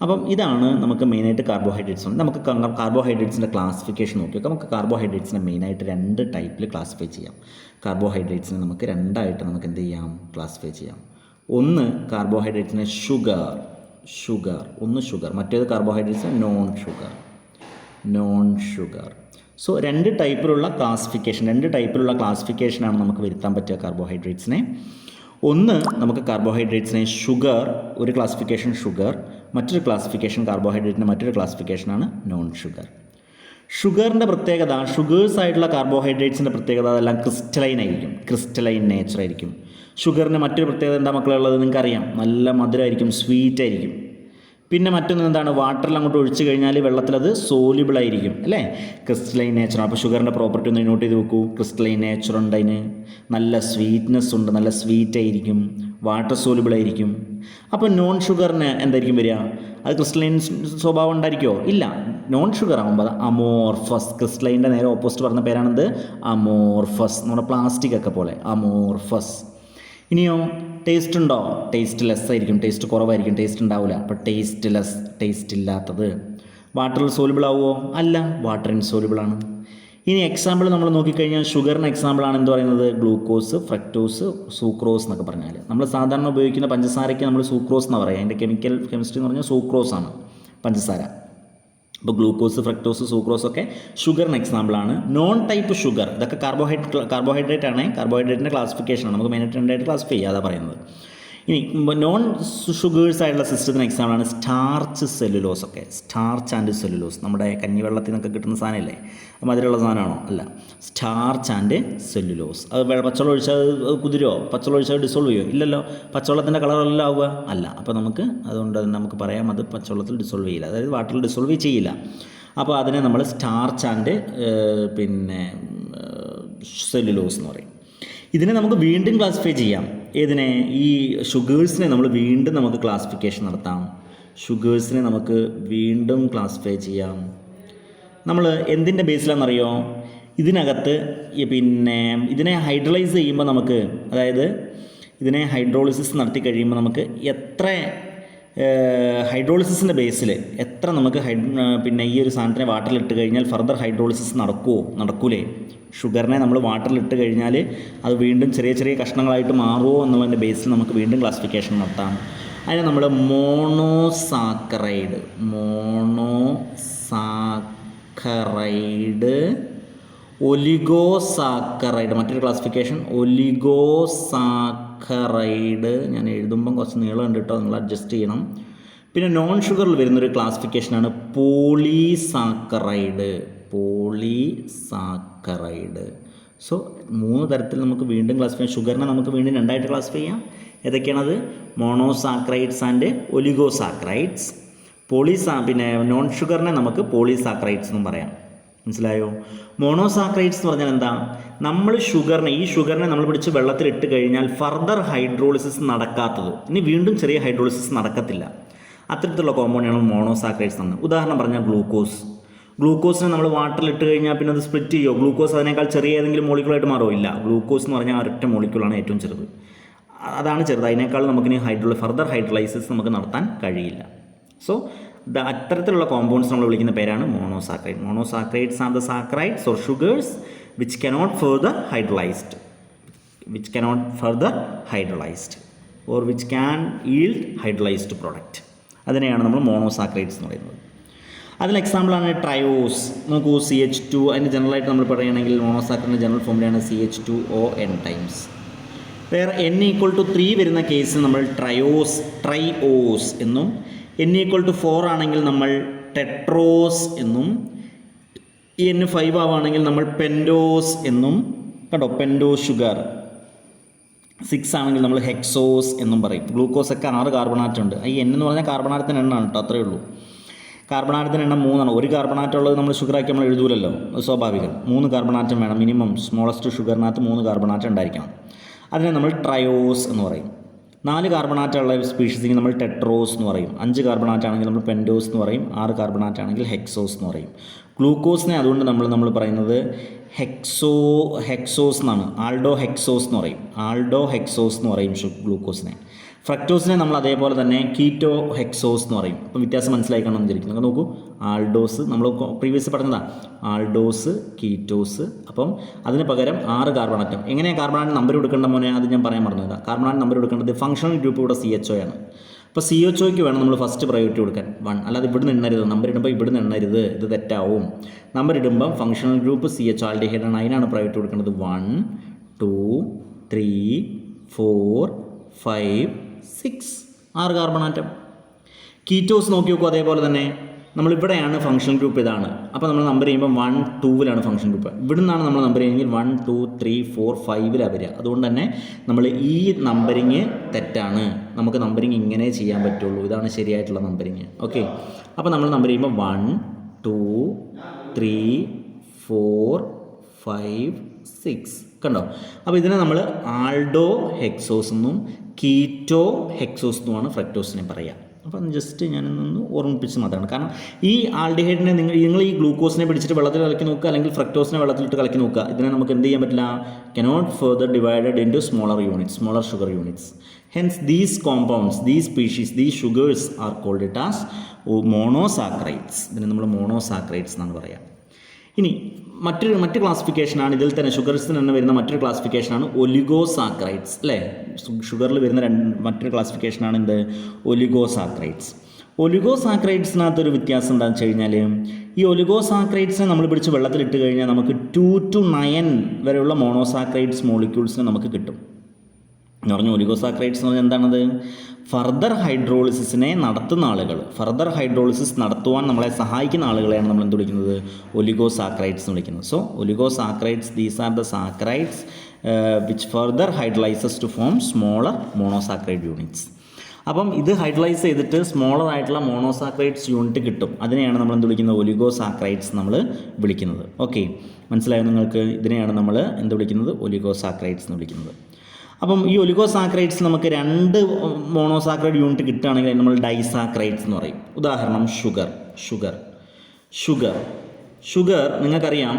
അപ്പം ഇതാണ് നമുക്ക് മെയിനായിട്ട് കാർബോഹൈഡ്രേറ്റ്സ് ഉണ്ട്. നമുക്ക് കാർബോഹൈഡ്രേറ്റ്സിൻ്റെ ക്ലാസിഫിക്കേഷൻ നോക്കിയാൽ നമുക്ക് കാർബോഹൈഡ്രേറ്റ്സിനെ മെയിനായിട്ട് 2 ടൈപ്പിൽ ക്ലാസിഫൈ ചെയ്യാം. കാർബോഹൈഡ്രേറ്റ്സിനെ നമുക്ക് 2ആയിട്ട് നമുക്ക് എന്ത് ചെയ്യാം? ക്ലാസിഫൈ ചെയ്യാം. ഒന്ന് കാർബോഹൈഡ്രേറ്റ്സിനെ ഷുഗർ, ഒന്ന് ഷുഗർ, മറ്റേത് കാർബോഹൈഡ്രേറ്റ്സിനെ നോൺ ഷുഗർ. സോ 2 ടൈപ്പിലുള്ള ക്ലാസിഫിക്കേഷനാണ് നമുക്ക് വരുത്താൻ പറ്റുക കാർബോഹൈഡ്രേറ്റ്സിനെ. ഒന്ന് നമുക്ക് കാർബോഹൈഡ്രേറ്റ്സിനെ ഷുഗർ, ഒരു ക്ലാസിഫിക്കേഷൻ ഷുഗർ, മറ്റൊരു ക്ലാസിഫിക്കേഷൻ കാർബോഹൈഡ്രേറ്റിൻ്റെ മറ്റൊരു ക്ലാസിഫിക്കേഷനാണ് നോൺ ഷുഗർ. ഷുഗറിൻ്റെ പ്രത്യേകത, ഷുഗേഴ്സ് ആയിട്ടുള്ള കാർബോഹൈഡ്രേറ്റ്സിൻ്റെ പ്രത്യേകത അതെല്ലാം ക്രിസ്റ്റലൈൻ നേച്ചർ ആയിരിക്കും. ഷുഗറിൻ്റെ മറ്റൊരു പ്രത്യേകത എന്താ മക്കളെ ഉള്ളത്? നിങ്ങൾക്കറിയാം, നല്ല മധുരമായിരിക്കും, സ്വീറ്റ് ആയിരിക്കും. പിന്നെ മറ്റൊന്ന് എന്താണ്? വാട്ടറിൽ അങ്ങോട്ട് ഒഴിച്ച് കഴിഞ്ഞാൽ വെള്ളത്തിലത് സോല്യൂബിൾ ആയിരിക്കും, അല്ലേ? ക്രിസ്റ്റലൈൻ നേച്ചറാണ്. അപ്പോൾ ഷുഗറിൻ്റെ പ്രോപ്പർട്ടി ഒന്ന് നോട്ട് ചെയ്ത് വെക്കൂ. ക്രിസ്റ്റലൈൻ നേച്ചർ ഉണ്ട്, അതിന് നല്ല സ്വീറ്റ്നെസ് ഉണ്ട്, നല്ല സ്വീറ്റ് ആയിരിക്കും, വാട്ടർ സോല്യൂബിൾ ആയിരിക്കും. അപ്പോൾ നോൺ ഷുഗറിന് എന്തായിരിക്കും വരിക? അത് ക്രിസ്റ്റലൈൻ സ്വഭാവം ഉണ്ടായിരിക്കുമോ? ഇല്ല. നോൺ ഷുഗർ ആകുമ്പോൾ അത് അമോർഫസ്, ക്രിസ്റ്റലൈൻ്റെ നേരെ ഓപ്പോസിറ്റ് പറഞ്ഞ പേരാണെന്ത്? അമോർഫസ്. നമ്മുടെ പ്ലാസ്റ്റിക് ഒക്കെ പോലെ അമോർഫസ്. ഇനിയോ ടേസ്റ്റ് ഉണ്ടോ? ടേസ്റ്റ് ലെസ് ആയിരിക്കും, ടേസ്റ്റ് കുറവായിരിക്കും, ടേസ്റ്റ് ഉണ്ടാവില്ല. അപ്പോൾ ടേസ്റ്റ് ഇല്ലാത്തത്. വാട്ടറിൽ സോലുബിൾ ആവുമോ? അല്ല, വാട്ടർ ഇൻസോലുബിൾ ആണ്. ഇനി എക്സാമ്പിൾ നമ്മൾ നോക്കിക്കഴിഞ്ഞാൽ ഷുഗറിന് എക്സാമ്പിളാണ് എന്ത് പറയുന്നത്? ഗ്ലൂക്കോസ്, ഫ്രക്ടോസ്, സൂക്രോസ് എന്നൊക്കെ പറഞ്ഞാൽ നമ്മൾ സാധാരണ ഉപയോഗിക്കുന്ന പഞ്ചസാരയ്ക്ക് നമ്മൾ സൂക്രോസ് എന്ന് പറയുക. അതിൻ്റെ കെമിസ്ട്രി എന്ന് പറഞ്ഞാൽ സൂക്രോസ് ആണ് പഞ്ചസാര. അപ്പോൾ ഗ്ലൂക്കോസ്, ഫ്രക്ടോസ്, സൂക്രോസ് ഒക്കെ ഷുഗറിന് എക്സാമ്പിളാണ്. നോൺ ടൈപ്പ് ഷുഗർ ഇതൊക്കെ കാർബോഹൈഡ്രേറ്റ് ആണ്. കാർബോഹൈഡ്രേറ്റിൻ്റെ ക്ലാസിഫിക്കേഷനാണ്. നമുക്ക് മെയിനായിട്ട് 2ആയിട്ട് ക്ലാസിഫൈ ചെയ്യാതെ പറയുന്നത്. ഇനി നോൺ ഷുഗേഴ്സ് ആയിട്ടുള്ള സിസ്റ്റത്തിന് എക്സാമ്പിളാണ് സ്റ്റാർച്ച്, സെല്ലുലോസ് ഒക്കെ. സ്റ്റാർച്ച് ആൻഡ് സെല്ലുലോസ് നമ്മുടെ കഞ്ഞിവെള്ളത്തിൽ നിന്നൊക്കെ കിട്ടുന്ന സാധനമല്ലേ? മധുരമുള്ള സാധനമാണോ? അല്ല. Starch and cellulose. അത് പച്ചവെള്ളം ഒഴിച്ചാൽ കുതിരോ? പച്ചവെള്ളം ഒഴിച്ചാൽ ഡിസോൾവ് ചെയ്യോ? ഇല്ലല്ലോ. പച്ചവെള്ളത്തിൻ്റെ കളറെല്ലാം ആവുക? അല്ല. അപ്പോൾ അതുകൊണ്ട് തന്നെ നമുക്ക് പറയാം അത് പച്ചവെള്ളത്തിൽ ഡിസോൾവ് ചെയ്യില്ല, അതായത് വാട്ടറിൽ ഡിസോൾവ് ചെയ്യില്ല. അപ്പോൾ അതിനെ നമ്മൾ സ്റ്റാർച്ച് ആൻഡ് സെല്ലുലോസ് എന്ന് പറയും. ഇതിനെ നമുക്ക് വീണ്ടും ക്ലാസിഫൈ ചെയ്യാം. ഏതിനെ? ഈ ഷുഗേഴ്സിനെ നമ്മൾ വീണ്ടും നമുക്ക് ക്ലാസിഫിക്കേഷൻ നടത്താം. ഷുഗേഴ്സിനെ നമുക്ക് വീണ്ടും ക്ലാസിഫൈ ചെയ്യാം. നമ്മൾ എന്തിൻ്റെ ബേസിലാണെന്നറിയോ? ഇതിനകത്ത് ഇതിനെ ഹൈഡ്രലൈസ് ചെയ്യുമ്പോൾ നമുക്ക്, അതായത് ഇതിനെ ഹൈഡ്രോളിസിസ് നടത്തി കഴിയുമ്പോൾ നമുക്ക് എത്ര ഹൈഡ്രോളിസിസിൻ്റെ ബേസിൽ എത്ര നമുക്ക് ഈ ഒരു സാധനത്തിനെ വാട്ടറിലിട്ട് കഴിഞ്ഞാൽ ഫർദർ ഹൈഡ്രോളിസിസ് നടക്കൂലേ? ഷുഗറിനെ നമ്മൾ വാട്ടറിലിട്ട് കഴിഞ്ഞാൽ അത് വീണ്ടും ചെറിയ ചെറിയ കഷ്ണങ്ങളായിട്ട് മാറുമോ എന്നുള്ളതിൻ്റെ ബേസിൽ നമുക്ക് വീണ്ടും ക്ലാസിഫിക്കേഷൻ നടത്താം. അതിന് നമ്മൾ മോണോസാക്കറൈഡ്, ഒലിഗോസാക്കറൈഡ്, മറ്റൊരു ക്ലാസിഫിക്കേഷൻ ഒലിഗോസാക്കറൈഡ്. ഞാൻ എഴുതുമ്പം കുറച്ച് നീളം ഉണ്ട് കേട്ടോ, നിങ്ങൾ അഡ്ജസ്റ്റ് ചെയ്യണം. പിന്നെ നോൺ ഷുഗറിൽ വരുന്നൊരു ക്ലാസിഫിക്കേഷനാണ് പോളിസാക്കറൈഡ്. സോ 3 തരത്തിൽ നമുക്ക് വീണ്ടും ക്ലാസിഫൈ ചെയ്യാം. ഷുഗറിനെ നമുക്ക് വീണ്ടും 2ആയിട്ട് ക്ലാസിഫൈ ചെയ്യാം. ഏതൊക്കെയാണത്? Monosaccharides and oligosaccharides. നോൺ ഷുഗറിനെ നമുക്ക് പോളിസാക്രൈഡ്സ് എന്നും പറയാം. മനസ്സിലായോ? മോണോസാക്രൈഡ്സ് എന്ന് പറഞ്ഞാൽ എന്താ? നമ്മൾ ഈ ഷുഗറിനെ നമ്മൾ പിടിച്ച് വെള്ളത്തിലിട്ട് കഴിഞ്ഞാൽ ഫർദർ ഹൈഡ്രോളിസിസ് നടക്കാത്തത്, ഇനി വീണ്ടും ചെറിയ ഹൈഡ്രോളിസിസ് നടക്കത്തില്ല, അത്തരത്തിലുള്ള കോമ്പൗണ്ടാണ് മോണോസാക്രൈഡ്സ് എന്ന്. ഉദാഹരണം പറഞ്ഞാൽ ഗ്ലൂക്കോസിനെ നമ്മൾ വാട്ടറിലിട്ട് കഴിഞ്ഞാൽ പിന്നെ അത് സ്പ്ലിറ്റ് ചെയ്യുമോ? ഗ്ലൂക്കോസ് അതിനേക്കാൾ ചെറിയ ഏതെങ്കിലും മോളിക്യൂളായിട്ട് മാറുമോ? ഇല്ല. ഗ്ലൂക്കോസ് എന്ന് പറഞ്ഞാൽ ഒരൊറ്റ മോളിക്യൂളാണ് ഏറ്റവും ചെറുത്, അതാണ് ചെറുത്. അതിനേക്കാൾ നമുക്കിനി ഫർദർ ഹൈഡ്രോളൈസിസ് നമുക്ക് നടത്താൻ കഴിയില്ല. സോ അത്തരത്തിലുള്ള കോമ്പൗണ്ട്സ് നമ്മൾ വിളിക്കുന്ന പേരാണ് monosaccharide. Monosaccharides are the saccharides or sugars which cannot further hydrolysed or which can yield hydrolysed product. അതിനെയാണ് നമ്മൾ മോണോസാക്രൈഡ്സ് എന്ന് പറയുന്നത്. അതിൽ എക്സാമ്പിളാണ് ട്രയോസ്. നോക്കൂ, CH2. അതിൻ്റെ ജനറലായിട്ട് നമ്മൾ പറയുകയാണെങ്കിൽ മോണോസാക്രൈഡിൻ്റെ ജനറൽ ഫോമിലാണ് CH2ON ടൈംസ്. വേറെ N=3 വരുന്ന കേസിൽ നമ്മൾ ട്രൈഓസ് എന്നും, N=4 ആണെങ്കിൽ നമ്മൾ ടെട്രോസ് എന്നും, N5 ആവുകയാണെങ്കിൽ നമ്മൾ പെൻറ്റോസ് എന്നും, കേട്ടോ, പെൻറ്റോസ് ഷുഗർ. 6 ആണെങ്കിൽ നമ്മൾ ഹെക്സോസ് എന്നും പറയും. ഗ്ലൂക്കോസൊക്കെ 6 കാർബണാറ്റം ഉണ്ട്. ഈ N എന്ന് പറഞ്ഞാൽ കാർബണാറ്റത്തിൻ്റെ എണ്ണമാണ് കേട്ടോ, അത്രയേ ഉള്ളൂ. കാർബണാറ്റത്തിൻ്റെ എണ്ണം 3 ആണ്. ഒരു കാർബണാറ്റം ഉള്ളത് നമ്മൾ ഷുഗറാക്കി നമ്മൾ എഴുതൂലല്ലോ, സ്വാഭാവികം. 3 കാർബണാറ്റം വേണം മിനിമം. സ്മോളസ്റ്റ് ഷുഗറിനകത്ത് 3 കാർബണാറ്റം ഉണ്ടായിരിക്കണം. അതിനെ നമ്മൾ ട്രയോസ് എന്ന് പറയും. 4 കാർബണാറ്റുള്ള സ്പീഷീസിന് നമ്മൾ ടെട്രോസ് എന്ന് പറയും. 5 കാർബണാറ്റാണെങ്കിൽ നമ്മൾ പെൻറ്റോസ് എന്ന് പറയും. 6 കാർബണാറ്റാണെങ്കിൽ ഹെക്സോസ് എന്ന് പറയും. ഗ്ലൂക്കോസിനെ അതുകൊണ്ട് നമ്മൾ പറയുന്നത് ഹെക്സോസ് എന്നാണ്. ആൾഡോ ഹെക്സോസ് എന്ന് പറയും ഗ്ലൂക്കോസിനെ. ഫ്രക്ടോസിനെ നമ്മൾ അതേപോലെ തന്നെ കീറ്റോ ഹെക്സോസ് എന്ന് പറയും. അപ്പം വ്യത്യാസം മനസ്സിലായി കാണാമെന്ന് വിചാരിക്കുന്നു. നമുക്ക് നോക്കൂ, ആൾഡോസ് നമ്മൾ പ്രീവിയസ് പറഞ്ഞതാണ്, ആൾഡോസ്, കീറ്റോസ്. അപ്പം അതിന് പകരം 6 കാർബൺ ആറ്റം. എങ്ങനെയാണ് കാർബൺ ആറ്റം നമ്പർ കൊടുക്കേണ്ട മോനെ, അത് ഞാൻ പറയാൻ പറഞ്ഞില്ല. കാർബൺ ആറ്റം നമ്പർ കൊടുക്കേണ്ടത് ഫംഗ്ഷണൽ ഗ്രൂപ്പ് ഇവിടെ CHO ആണ്. അപ്പോൾ CHOയ്ക്ക് വേണം നമ്മൾ ഫസ്റ്റ് പ്രയോറിറ്റി കൊടുക്കാൻ 1. അല്ലാതെ ഇവിടുന്ന് എണ്ണരുത്, നമ്പർ ഇടുമ്പോൾ ഇവിടുന്ന് എണ്ണരുത്, ഇത് തെറ്റാവും. നമ്പർ ഇടുമ്പം ഫംഗ്ഷണൽ ഗ്രൂപ്പ് CH ആൽഡിഹൈഡ് ആണ്, അതിനാണ് പ്രയോറിറ്റി കൊടുക്കേണ്ടത്. 1 2 3 4 5 6 6 കാർബൺ ആറ്റം. കീറ്റോസ് നോക്കി നോക്കൂ, അതേപോലെ തന്നെ നമ്മളിവിടെയാണ് ഫംഗ്ഷൻ ഗ്രൂപ്പ് ഇതാണ്. അപ്പോൾ നമ്മൾ നമ്പർ ചെയ്യുമ്പോൾ 1 2 ഫംഗ്ഷൻ ഗ്രൂപ്പ്. ഇവിടെ നിന്നാണ് നമ്മൾ നമ്പർ ചെയ്യുമെങ്കിൽ 1 2 3 4 5 വരിക. അതുകൊണ്ട് തന്നെ നമ്മൾ ഈ നമ്പറിങ് തെറ്റാണ്. നമുക്ക് നമ്പറിങ് ഇങ്ങനെ ചെയ്യാൻ പറ്റുള്ളൂ. ഇതാണ് ശരിയായിട്ടുള്ള നമ്പറിങ്. ഓക്കെ, അപ്പോൾ നമ്മൾ നമ്പർ ചെയ്യുമ്പോൾ 1 2 3 4 5 6 കണ്ടോ. അപ്പോൾ ഇതിനെ നമ്മൾ ആൾഡോ ഹെക്സോസ് എന്നും കീറ്റോ ഹെക്സോസ് എന്നുമാണ് ഫ്രക്ടോസിനെ പറയുക. അപ്പം ജസ്റ്റ് ഞാനൊന്ന് ഓർമ്മിപ്പിച്ച് മാത്രമാണ്. കാരണം ഈ ആൽഡിഹൈഡിനെ നിങ്ങൾ ഈ ഗ്ലൂക്കോസിനെ പിടിച്ചിട്ട് വെള്ളത്തിൽ കലക്കി നോക്കുക, അല്ലെങ്കിൽ ഫ്രക്ടോസിനെ വെള്ളത്തിലിട്ട് കലക്കി നോക്കുക. ഇതിനെ നമുക്ക് എന്ത് ചെയ്യാൻ പറ്റില്ല, cannot further divided into smaller units, smaller sugar units. Hence these compounds, these species, these sugars are called it as monosaccharides. ഇതിനെ നമ്മൾ മോണോസാക്രൈഡ്സ് എന്നാണ് പറയുക. ഇനി മറ്റ് ക്ലാസിഫിക്കേഷനാണ് ഇതിൽ തന്നെ, ഷുഗർസിന് തന്നെ വരുന്ന മറ്റൊരു ക്ലാസിഫിക്കേഷനാണ് ഒലിഗോസാക്രൈഡ്സ് അല്ലേ. ഷുഗറിൽ വരുന്ന മറ്റൊരു ക്ലാസിഫിക്കേഷനാണ് എന്ത്, ഒലിഗോസാക്രൈഡ്സ്. ഒലിഗോസാക്രൈഡ്സിനകത്തൊരു വ്യത്യാസം എന്താണെന്ന് വെച്ച് കഴിഞ്ഞാൽ, ഈ ഒലിഗോസാക്രൈഡ്സിനെ നമ്മൾ പിടിച്ച് വെള്ളത്തിലിട്ട് കഴിഞ്ഞാൽ നമുക്ക് 2 to 9 വരെയുള്ള മോണോസാക്രൈഡ്സ് മോളിക്യൂൾസിനെ നമുക്ക് കിട്ടും. എന്ന് പറഞ്ഞാൽ ഒലിഗോസാക്രൈഡ്സ് എന്ന് പറഞ്ഞാൽ എന്താണത്, ഫർദർ ഹൈഡ്രോളിസിസിനെ നടത്തുന്ന ആളുകൾ, ഫർദർ ഹൈഡ്രോളിസിസ് നടത്തുവാൻ നമ്മളെ സഹായിക്കുന്ന ആളുകളെയാണ് നമ്മൾ എന്ത് വിളിക്കുന്നത്, ഒലിഗോസാക്രൈഡ്സ് എന്ന് വിളിക്കുന്നത്. So oligosaccharides, these are the saccharides which further hydrolyses to form smaller monosaccharide units. അപ്പം ഇത് ഹൈഡ്രലൈസ് ചെയ്തിട്ട് സ്മോളർ ആയിട്ടുള്ള മോണോസാക്രൈഡ്സ് യൂണിറ്റ് കിട്ടും. അതിനെയാണ് നമ്മൾ എന്ത് വിളിക്കുന്നത്, ഒലിഗോസാക്രൈഡ്സ് നമ്മൾ വിളിക്കുന്നത്. ഓക്കെ, മനസ്സിലായോ നിങ്ങൾക്ക്? ഇതിനെയാണ് നമ്മൾ എന്ത് വിളിക്കുന്നത്, ഒലിഗോസാക്രൈഡ്സ് എന്ന് വിളിക്കുന്നത്. അപ്പം ഈ ഒലിഗോസാക്രൈഡ്സ് നമുക്ക് 2 മോണോസാക്രൈഡ് യൂണിറ്റ് കിട്ടുകയാണെങ്കിൽ നമ്മൾ ഡൈസാക്രൈഡ്സ് എന്ന് പറയും. ഉദാഹരണം ഷുഗർ നിങ്ങൾക്കറിയാം,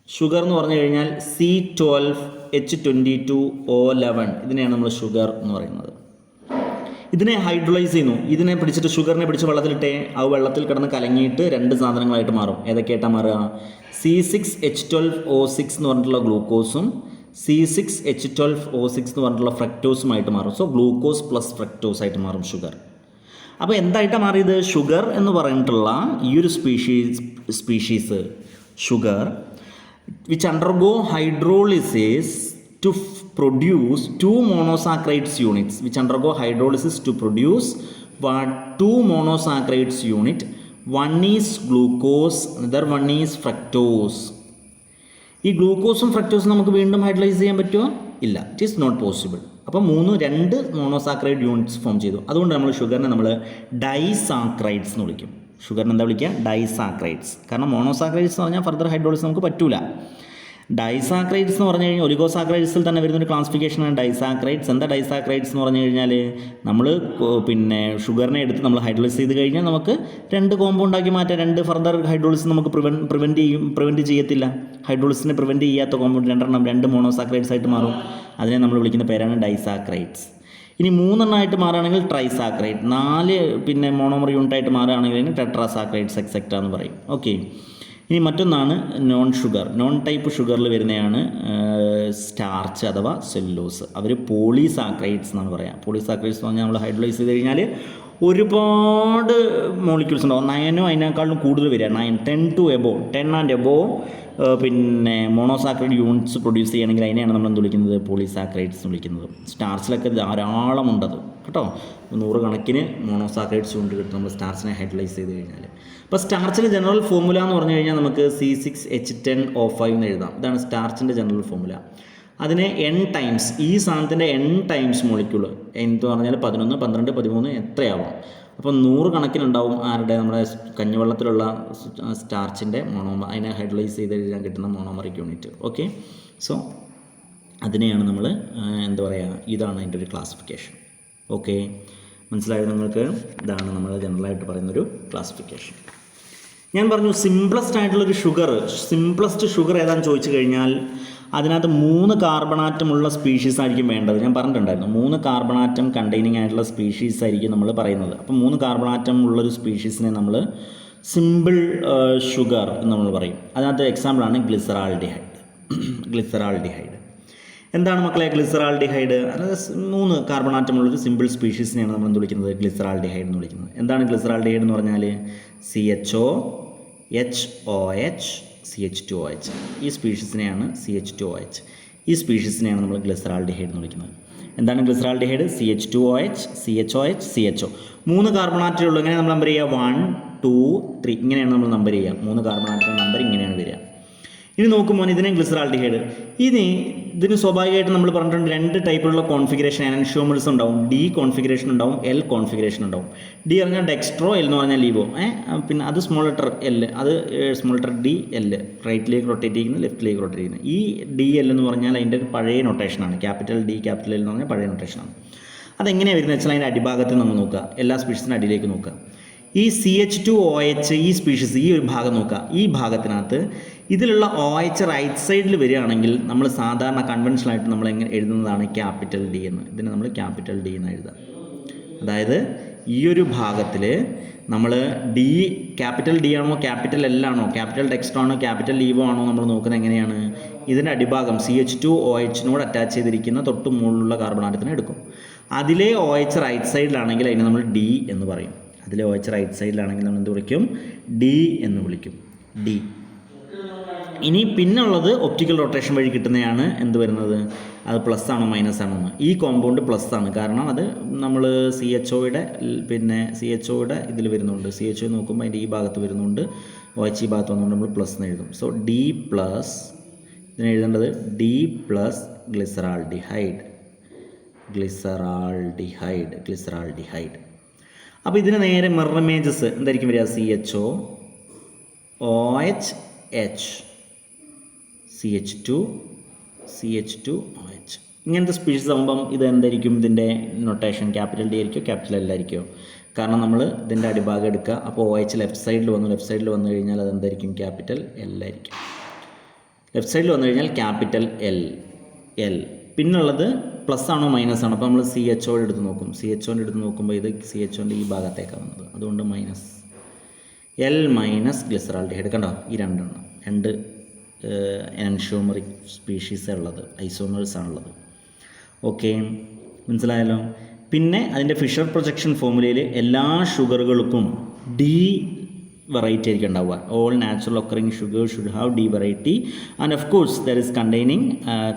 ഷുഗർ എന്ന് പറഞ്ഞു കഴിഞ്ഞാൽ C12H22O11, ഇതിനെയാണ് നമ്മൾ ഷുഗർ എന്ന് പറയുന്നത്. ഇതിനെ ഹൈഡ്രലൈസ് ചെയ്യുന്നു. ഇതിനെ പിടിച്ചിട്ട് ഷുഗറിനെ പിടിച്ച് വെള്ളത്തിലിട്ടേ ആ വെള്ളത്തിൽ കിടന്ന് കലങ്ങിയിട്ട് 2 സാധനങ്ങളായിട്ട് മാറും. ഏതൊക്കെയായിട്ടാണ് മാറുക, C6H12O6 എന്ന് പറഞ്ഞിട്ടുള്ള ഗ്ലൂക്കോസും C6H12O6 എന്ന് പറഞ്ഞിട്ടുള്ള ഫ്രക്ടോസുമായിട്ട് മാറും. സോ ഗ്ലൂക്കോസ് പ്ലസ് ഫ്രക്ടോസ് ആയിട്ട് മാറും ഷുഗർ. അപ്പോൾ എന്തായിട്ടാണ് മാറിയത്, ഷുഗർ എന്ന് പറഞ്ഞിട്ടുള്ള ഈ ഒരു species sugar which undergo hydrolysis to produce 2 monosaccharides units, which undergo hydrolysis to produce 2 monosaccharides unit. One is glucose, another one is fructose. ഈ ഗ്ലൂക്കോസും ഫ്രക്ടോസും നമുക്ക് വീണ്ടും ഹൈഡ്രലൈസ് ചെയ്യാൻ പറ്റുമോ, ഇല്ല, ഇറ്റ് ഈസ് നോട്ട് പോസിബിൾ. അപ്പോൾ 2 മോണോസാക്രൈഡ് യൂണിറ്റ്സ് ഫോം ചെയ്തു. അതുകൊണ്ട് നമ്മൾ ഷുഗറിനെ നമ്മൾ ഡൈസാക്രൈഡ്സ് എന്ന് വിളിക്കും. ഷുഗറിനെ എന്താ വിളിക്കുക, ഡൈസാക്രൈഡ്സ്. കാരണം മോണോസാക്രൈഡ്സ് എന്ന് പറഞ്ഞാൽ ഫർദർ ഹൈഡ്രോളിസിസ് നമുക്ക് പറ്റൂല. ഡൈസാക്രൈഡ്സ് എന്ന് പറഞ്ഞു കഴിഞ്ഞാൽ ഒലിഗോസാക്രൈഡ്സിൽ തന്നെ വരുന്നൊരു ക്ലാസിഫിക്കേഷനാണ് ഡൈസാക്രൈഡ്സ്. എന്താ ഡൈസാക്രൈഡ്സ് എന്ന് പറഞ്ഞു കഴിഞ്ഞാൽ, നമ്മൾ ഷുഗറിനെ എടുത്ത് നമ്മൾ ഹൈഡ്രോളിസ് ചെയ്ത് കഴിഞ്ഞാൽ നമുക്ക് 2 കോമ്പൗണ്ടാക്കി മാറ്റാം. 2 ഫർദർ ഹൈഡ്രോളിസ് നമുക്ക് പ്രിവെൻറ്റ് ചെയ്യത്തില്ല. ഹൈഡ്രോളിസിനെ പ്രിവെൻറ്റ് ചെയ്യാത്ത കോമ്പൗണ്ട് 2 മോണോസാക്രൈഡ്സ് ആയിട്ട് മാറും. അതിനെ നമ്മൾ വിളിക്കുന്ന പേരാണ് ഡൈസാക്രൈഡ്സ്. ഇനി 3 മാറുകയാണെങ്കിൽ ട്രൈസാക്രൈഡ്, 4 മോണോമർ യൂണിറ്റ് ആയിട്ട് മാറുകയാണെങ്കിൽ ടെട്രാസാക്രൈഡ്സ് എക്സെട്ര എന്ന് പറയും. ഓക്കെ, ഇനി മറ്റൊന്നാണ് നോൺ ടൈപ്പ് ഷുഗറിൽ വരുന്നതാണ് സ്റ്റാർച്ച് അഥവാ സെല്ലുലോസ്. അവർ പോളിസാക്രൈഡ്സ് എന്നാണ് പറയുക. പോളിസാക്രൈഡ്സ് എന്ന് പറഞ്ഞാൽ നമ്മൾ ഹൈഡ്രലൈസ് ചെയ്ത് കഴിഞ്ഞാൽ ഒരുപാട് മോളിക്യൂൾസ് ഉണ്ടാവും. 9 അതിനേക്കാളും കൂടുതൽ വരിക, 10 and above monosaccharide units produce ചെയ്യുകയാണെങ്കിൽ അതിനെയാണ് നമ്മൾ എന്ത് വിളിക്കുന്നത്, പോളിസാക്രൈഡ്സ് എന്ന് വിളിക്കുന്നത്. സ്റ്റാർച്ചിലൊക്കെ ധാരാളം ഉണ്ടത് കേട്ടോ, 100 കണക്കിന് മോണോസാക്രൈഡ്സ് യൂണിറ്റ് കിട്ടും നമ്മൾ സ്റ്റാർച്ചിനെ ഹൈഡ്രലൈസ് ചെയ്ത് കഴിഞ്ഞാൽ. അപ്പോൾ സ്റ്റാർച്ചിൻ്റെ ജനറൽ ഫോർമുല എന്ന് പറഞ്ഞു കഴിഞ്ഞാൽ നമുക്ക് C6H10O5 എന്ന് എഴുതാം. ഇതാണ് സ്റ്റാർച്ചിൻ്റെ ജനറൽ ഫോർമുല. അതിനെ n ടൈംസ്, ഈ സാധനത്തിൻ്റെ n ടൈംസ് മോളിക്യൂൾ എന്ന് പറഞ്ഞാൽ 11, 12, 13 എത്രയാവാം. അപ്പോൾ 100 കണക്കിനുണ്ടാവും ആരുടെ, നമ്മുടെ കഞ്ഞിവെള്ളത്തിലുള്ള സ്റ്റാർച്ചിൻ്റെ മോണോമർ, അതിനെ ഹൈഡ്രലൈസ് ചെയ്ത് കഴിഞ്ഞാൽ കിട്ടുന്ന മോണോമറിക് യൂണിറ്റ്. ഓക്കെ, സോ അതിനെയാണ് നമ്മൾ എന്താ പറയുക, ഇതാണ് അതിൻ്റെ ഒരു ക്ലാസിഫിക്കേഷൻ. ഓക്കെ, മനസ്സിലായത് നിങ്ങൾക്ക്? ഇതാണ് നമ്മൾ ജനറലായിട്ട് പറയുന്നൊരു ക്ലാസിഫിക്കേഷൻ. ഞാൻ പറഞ്ഞു സിംപ്ലസ്റ്റ് ആയിട്ടുള്ളൊരു ഷുഗർ ഏതാണെന്ന് ചോദിച്ചു കഴിഞ്ഞാൽ അതിനകത്ത് 3 കാർബൺ ആറ്റമുള്ള സ്പീഷീസ് ആയിരിക്കും വേണ്ടത്. ഞാൻ പറഞ്ഞിട്ടുണ്ടായിരുന്നു 3 കാർബൺ ആറ്റം കണ്ടെയ്നിങ് ആയിട്ടുള്ള സ്പീഷീസ് ആയിരിക്കും നമ്മൾ പറയുന്നത്. അപ്പോൾ 3 കാർബൺ ആറ്റം ഉള്ളൊരു സ്പീഷീസിനെ നമ്മൾ സിമ്പിൾ ഷുഗർ എന്ന് നമ്മൾ പറയും. അതിനകത്ത് എക്സാമ്പിളാണ് ഗ്ലിസറാൾഡിഹൈഡ്. എന്താണ് മക്കളെ ഗ്ലിസറാൾഡിഹൈഡ്? അതായത് 3 കാർബൺ ആറ്റമുള്ളൊരു സിമ്പിൾ സ്പീഷീസിനെയാണ് നമ്മൾ എന്ത് വിളിക്കുന്നത്? ഗ്ലിസറാൾഡിഹൈഡ് എന്ന് വിളിക്കുന്നത്. എന്താണ് ഗ്ലിസറാൾഡിഹൈഡ് എന്ന് പറഞ്ഞാൽ? CHO, HOH, CH2OH. ഈ സ്പീഷീസിനെയാണ് CH2OH. ഈ സ്പീഷീസിനെയാണ് നമ്മൾ ഗ്ലിസറാൾഡിഹൈഡ് എന്ന് വിളിക്കുന്നത്. എന്താണ് glyceraldehyde? CH2OH, CHOH, CHO. 3 carbon ആറ്റമുള്ളൂ. ഇങ്ങനെ നമ്മൾ നമ്പർ ചെയ്യുക 1, 2, 3 ഇങ്ങനെയാണ് നമ്മൾ നമ്പർ ചെയ്യുക. 3 കാർബൺ ആറ്റം നമ്പർ ഇങ്ങനെയാണ് വരിക. ഇനി നോക്കുമ്പോൾ ഇതിനെ ഗ്ലിസറാൾഡിഹൈഡ്. ഇതിന് സ്വാഭാവികമായിട്ട് നമ്മൾ പറഞ്ഞിട്ടുണ്ട് 2 ടൈപ്പിലുള്ള കോൺഫിഗറേഷൻ എനൻഷ്യോമേഴ്സ് ഉണ്ടാവും. D കോൺഫിഗറേഷൻ ഉണ്ടാവും, L കോൺഫിഗറേഷൻ ഉണ്ടാവും. D പറഞ്ഞാൽ ഡെക്സ്ട്രോ, L എന്ന് പറഞ്ഞാൽ ലീവോ. പിന്നെ അത് സ്മോൾ ലെറ്റർ L, അത് സ്മോൾ ലെറ്റർ D, L റൈറ്റിലേക്ക് റൊട്ടേറ്റ് ചെയ്യുന്നത്, ലെഫ്റ്റിലേക്ക് റൊട്ടേറ്റ് ചെയ്യുന്നത്. ഈ DL എന്ന് പറഞ്ഞാൽ അതിൻ്റെ പഴയ നൊട്ടേഷനാണ്. ക്യാപിറ്റൽ D, ക്യാപിറ്റൽ L എന്ന് പറഞ്ഞാൽ പഴയ നൊട്ടേഷനാണ്. അതെങ്ങനെയാണ് വരുന്നത് വെച്ചാൽ അതിൻ്റെ അടിഭാഗത്ത് നമ്മൾ നോക്കുക. എല്ലാ സ്പീഷീസിൻ്റെ അടിയിലേക്ക് നോക്കുക. ഈ CH2OH ഈ സ്പീഷീസ് ഈ ഒരു ഭാഗം നോക്കുക. ഈ ഭാഗത്തിനകത്ത് ഇതിലുള്ള OH റൈറ്റ് സൈഡിൽ വരികയാണെങ്കിൽ നമ്മൾ സാധാരണ കൺവെൻഷനായിട്ട് നമ്മൾ എങ്ങനെ എഴുതുന്നതാണ് ക്യാപിറ്റൽ D എന്ന്. ഇതിനെ നമ്മൾ ക്യാപിറ്റൽ D എന്ന് എഴുതാം. അതായത് ഈ ഒരു ഭാഗത്തിൽ നമ്മൾ ക്യാപിറ്റൽ D ആണോ ക്യാപിറ്റൽ L ആണോ ക്യാപിറ്റൽ ഡെക്സ്ട്രോ ആണോ ക്യാപിറ്റൽ ലീവോ ആണോ നമ്മൾ നോക്കുന്നത് എങ്ങനെയാണ്? ഇതിൻ്റെ അടിഭാഗം CH2OH അറ്റാച്ച് ചെയ്തിരിക്കുന്ന തൊട്ട് മുകളിലുള്ള കാർബൺ ആറ്റത്തിനെ എടുക്കും. അതിലെ OH റൈറ്റ് സൈഡിലാണെങ്കിൽ അതിനെ നമ്മൾ D എന്ന് പറയും. അതിലെ OH റൈറ്റ് സൈഡിലാണെങ്കിൽ നമ്മൾ എന്ത് വിളിക്കും? D എന്ന് വിളിക്കും. D. ഇനി പിന്നുള്ളത് ഒപ്റ്റിക്കൽ റൊട്ടേഷൻ വഴി കിട്ടുന്നതാണ് എന്ത് വരുന്നത്? അത് പ്ലസ് ആണോ മൈനസ് ആണോ എന്ന്. ഈ കോമ്പൗണ്ട് പ്ലസ് ആണ്. കാരണം അത് നമ്മൾ CHOയുടെ ഇതിൽ വരുന്നുണ്ട്. CHO നോക്കുമ്പോൾ അതിൻ്റെ ഈ ഭാഗത്ത് വരുന്നുണ്ട്, OH ഈ ഭാഗത്ത് വന്നുകൊണ്ട് നമ്മൾ പ്ലസ് എന്ന് എഴുതും. സോ D പ്ലസ്, ഇതിന് എഴുതേണ്ടത് D പ്ലസ് ഗ്ലിസറാൾഡിഹൈഡ്. അപ്പോൾ ഇതിന് നേരെ മിറർ ഇമേജസ് എന്തായിരിക്കും വരിക? CHO, OH, H, CH2, OH. ഇങ്ങനത്തെ സ്പീഷീസ് ആകുമ്പം ഇത് എന്തായിരിക്കും? ഇതിൻ്റെ നൊട്ടേഷൻ ക്യാപിറ്റൽ D ആയിരിക്കും, ക്യാപിറ്റൽ L ആയിരിക്കും. കാരണം നമ്മൾ ഇതിൻ്റെ അടിഭാഗം എടുക്കുക. അപ്പോൾ OH ലെഫ്റ്റ് സൈഡിൽ വന്നു കഴിഞ്ഞാൽ അതെന്തായിരിക്കും? ക്യാപിറ്റൽ L ആയിരിക്കും. ലെഫ്റ്റ് സൈഡിൽ വന്നു കഴിഞ്ഞാൽ ക്യാപിറ്റൽ L. പിന്നുള്ളത് പ്ലസ് ആണോ മൈനസ് ആണോ? അപ്പോൾ നമ്മൾ CHOയുടെ എടുത്ത് നോക്കുമ്പോൾ ഇത് CHOൻ്റെ ഈ ഭാഗത്തേക്കാണ് വന്നത്. അതുകൊണ്ട് മൈനസ് L മൈനസ് ഗ്ലിസറാൾഡിഹൈഡ്. കണ്ടോ? ഈ 2 എനൻഷ്യോമറിക് സ്പീഷീസ് ഉള്ളത്, ഐസോമേഴ്സ് ആണുള്ളത്. ഓക്കെ, മനസ്സിലായല്ലോ. പിന്നെ അതിൻ്റെ ഫിഷർ പ്രൊജക്ഷൻ ഫോർമുലയിൽ എല്ലാ ഷുഗറുകൾക്കും D വെറൈറ്റി ആയിരിക്കും ഉണ്ടാവുക. All natural occurring sugar should have D variety and of course there is containing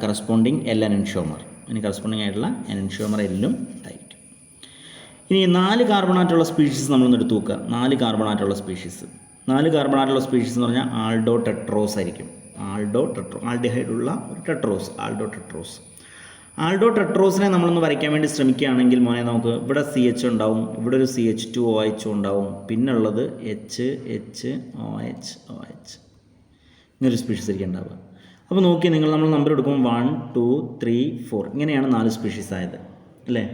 corresponding L എനൻഷ്യോമർ. അതിന് കറസ്പോണ്ടിങ് ആയിട്ടുള്ള എനൻഷ്യോമർ എല്ലും ആയിരിക്കും. ഇനി 4 കാർബണാറ്റുള്ള സ്പീഷീസ് നമ്മളൊന്ന് എടുത്ത് നോക്കുക. 4 കാർബണാറ്റുള്ള സ്പീഷീസ് എന്ന് പറഞ്ഞാൽ ആൾഡോടെട്രോസ് ആയിരിക്കും. ആൾഡിഹൈഡുള്ള ഒരു ടെട്രോസ്, ആൾഡോടെട്രോസിനെ നമ്മളൊന്ന് വരയ്ക്കാൻ വേണ്ടി ശ്രമിക്കുകയാണെങ്കിൽ മോനെ നമുക്ക് ഇവിടെ CH ഉണ്ടാവും, ഇവിടെ ഒരു CH2OH ഉണ്ടാവും, പിന്നുള്ളത് OH ഇങ്ങനൊരു സ്പീഷീസ് ആയിരിക്കും ഉണ്ടാവുക. അപ്പോൾ നോക്കി നമ്മൾ നമ്പർ എടുക്കുമ്പോൾ 1, 2, 3, 4 ഇങ്ങനെയാണ് 4 സ്പീഷീസ് ആയത് അല്ലേ?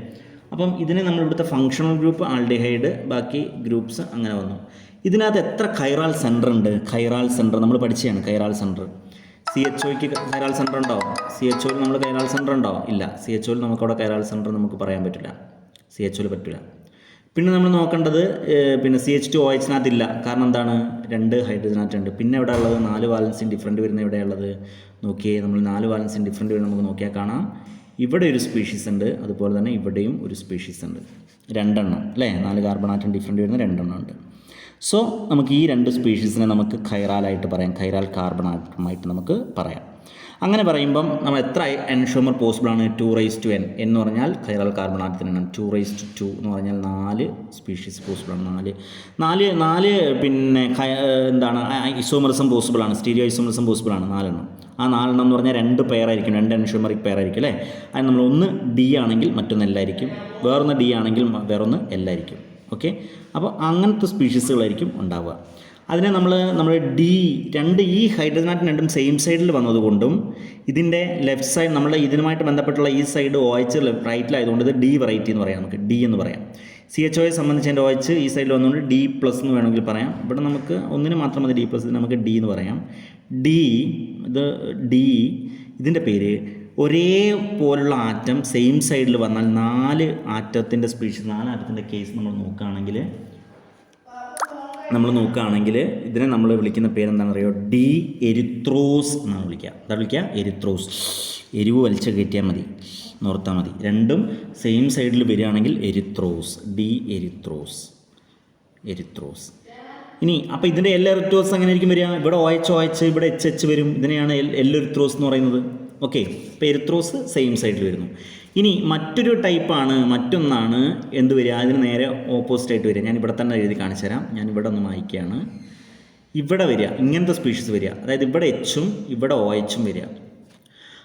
അപ്പം ഇതിനെ നമ്മൾ ഇവിടുത്തെ ഫങ്ഷണൽ ഗ്രൂപ്പ് ആൾഡിഹൈഡ്, ബാക്കി ഗ്രൂപ്പ്സ് അങ്ങനെ വന്നു. ഇതിനകത്ത് എത്ര കൈറാൽ സെൻറ്റർ ഉണ്ട്? കൈറാൽ സെൻറ്റർ നമ്മൾ പഠിച്ചതാണ്. കൈറാൽ സെൻറ്റർ CHOയ്ക്ക് കൈറാൽ സെൻറ്റർ ഉണ്ടോ? CHOയിൽ നമ്മൾ കൈറാൽ സെൻറ്റർ ഉണ്ടോ? ഇല്ല. CHOയിൽ നമുക്കവിടെ കൈറാൽ സെൻറ്റർ നമുക്ക് പറയാൻ പറ്റില്ല. CHOയിൽ പറ്റില്ല. പിന്നെ നമ്മൾ നോക്കേണ്ടത് പിന്നെ CH2OH ഇല്ല. കാരണം എന്താണ്? 2 ഹൈഡ്രജൻ ആറ്റം ഉണ്ട്. പിന്നെ എവിടെ ഉള്ളത്? 4 വാലൻസിൻ ഡിഫറൻറ്റ് വരുന്ന എവിടെയുള്ളത്? നോക്കിയേ, നമ്മൾ 4 വാലൻസിൻ ഡിഫറൻറ്റ് വരുന്ന നമുക്ക് നോക്കിയാൽ കാണാം. ഇവിടെ ഒരു സ്പീഷീസ് ഉണ്ട്, അതുപോലെ തന്നെ ഇവിടെയും ഒരു സ്പീഷീസ് ഉണ്ട്. 2 എണ്ണം അല്ലേ? 4 കാർബൺ ആറ്റം ഡിഫറൻറ്റ് വരുന്ന 2 എണ്ണം ഉണ്ട്. സോ നമുക്ക് ഈ 2 സ്പീഷീസിനെ നമുക്ക് കൈറാലായിട്ട് പറയാം, കൈറാൽ കാർബൺ ആറ്റമായിട്ട് നമുക്ക് പറയാം. അങ്ങനെ പറയുമ്പം നമ്മൾ എത്ര എൻഷോമർ പോസിബിളാണ്? 2n എന്ന് പറഞ്ഞാൽ കൈറാൽ കാർബൺ ആറ്റത്തിനാണ്. 2 എന്ന് പറഞ്ഞാൽ 4 സ്പീഷീസ് പോസിബിളാണ്. 4 പിന്നെ എന്താണ് ഐസോമറിസം പോസിബിളാണ്, സ്റ്റീരിയോ ഐസോമറിസം പോസിബിളാണ് 4 എണ്ണം. ആ 4 എണ്ണം എന്ന് പറഞ്ഞാൽ 2 പെയറായിരിക്കും, 2 എൻഷോമറിക് പെയറായിരിക്കും അല്ലേ? അത് നമ്മൾ ഒന്ന് D ആണെങ്കിൽ മറ്റൊന്ന് L ആയിരിക്കും, വേറൊന്ന് D ആണെങ്കിൽ വേറൊന്ന് L ആയിരിക്കും. ഓക്കെ, അപ്പോൾ അങ്ങനത്തെ സ്പീഷീസുകളായിരിക്കും ഉണ്ടാവുക. അതിനെ നമ്മൾ ഈ ഹൈഡ്രജൻ ആറ്റം രണ്ടും സെയിം സൈഡിൽ വന്നതുകൊണ്ടും ഇതിൻ്റെ ലെഫ്റ്റ് സൈഡ് നമ്മൾ ഇതിനുമായിട്ട് ബന്ധപ്പെട്ടുള്ള ഈ സൈഡ് OH റൈറ്റിലായതുകൊണ്ട് ഇത് D വെറൈറ്റി എന്ന് പറയാം. നമുക്ക് D എന്ന് പറയാം. CHOയെ സംബന്ധിച്ച് എൻ്റെ OH ഈ സൈഡിൽ വന്നുകൊണ്ട് D പ്ലസ് എന്ന് വേണമെങ്കിൽ പറയാം. ഇവിടെ നമുക്ക് ഒന്നിന് മാത്രം മതി D പ്ലസ്, ഇത് നമുക്ക് D എന്ന് പറയാം. D ഇതിൻ്റെ പേര് ഒരേ പോലുള്ള ആറ്റം സെയിം സൈഡിൽ വന്നാൽ 4 ആറ്റത്തിൻ്റെ സ്പീഷീസ് 4 ആറ്റത്തിൻ്റെ കേസ് നമ്മൾ നോക്കുകയാണെങ്കിൽ ഇതിനെ നമ്മൾ വിളിക്കുന്ന പേരെന്താണെന്ന് അറിയോ? ഡി എരിത്രോസ് എന്നാണ് വിളിക്കുക. എന്താ വിളിക്കുക? എരിത്രോസ്. എരിവ് വലിച്ചു കയറ്റിയാൽ മതി, നോർത്താൽ മതി. രണ്ടും സെയിം സൈഡിൽ വരികയാണെങ്കിൽ എരിത്രോസ്, ഡി എരിത്രോസ്. ഇനി അപ്പോൾ ഇതിൻ്റെ എൽ എറിത്രോസ് എങ്ങനെ ആയിരിക്കും വരിക? ഇവിടെ OH ഇവിടെ HH വരും. ഇതിനെയാണ് എൽ എറിത്രോസ് എന്ന് പറയുന്നത്. ഓക്കെ, ഇപ്പോൾ എരിത്രോസ് സെയിം സൈഡിൽ വരുന്നു. ഇനി മറ്റൊന്നാണ് എന്ത് വരിക? അതിന് നേരെ ഓപ്പോസിറ്റായിട്ട് വരിക. ഞാൻ ഇവിടെ തന്നെ എഴുതി കാണിച്ചു തരാം. ഞാൻ ഇവിടെ ഒന്ന് വായിക്കുകയാണ്. ഇവിടെ വരിക, ഇങ്ങനത്തെ സ്പീഷീസ് വരിക. അതായത് ഇവിടെ Hഉം ഇവിടെ OHഉം വരിക.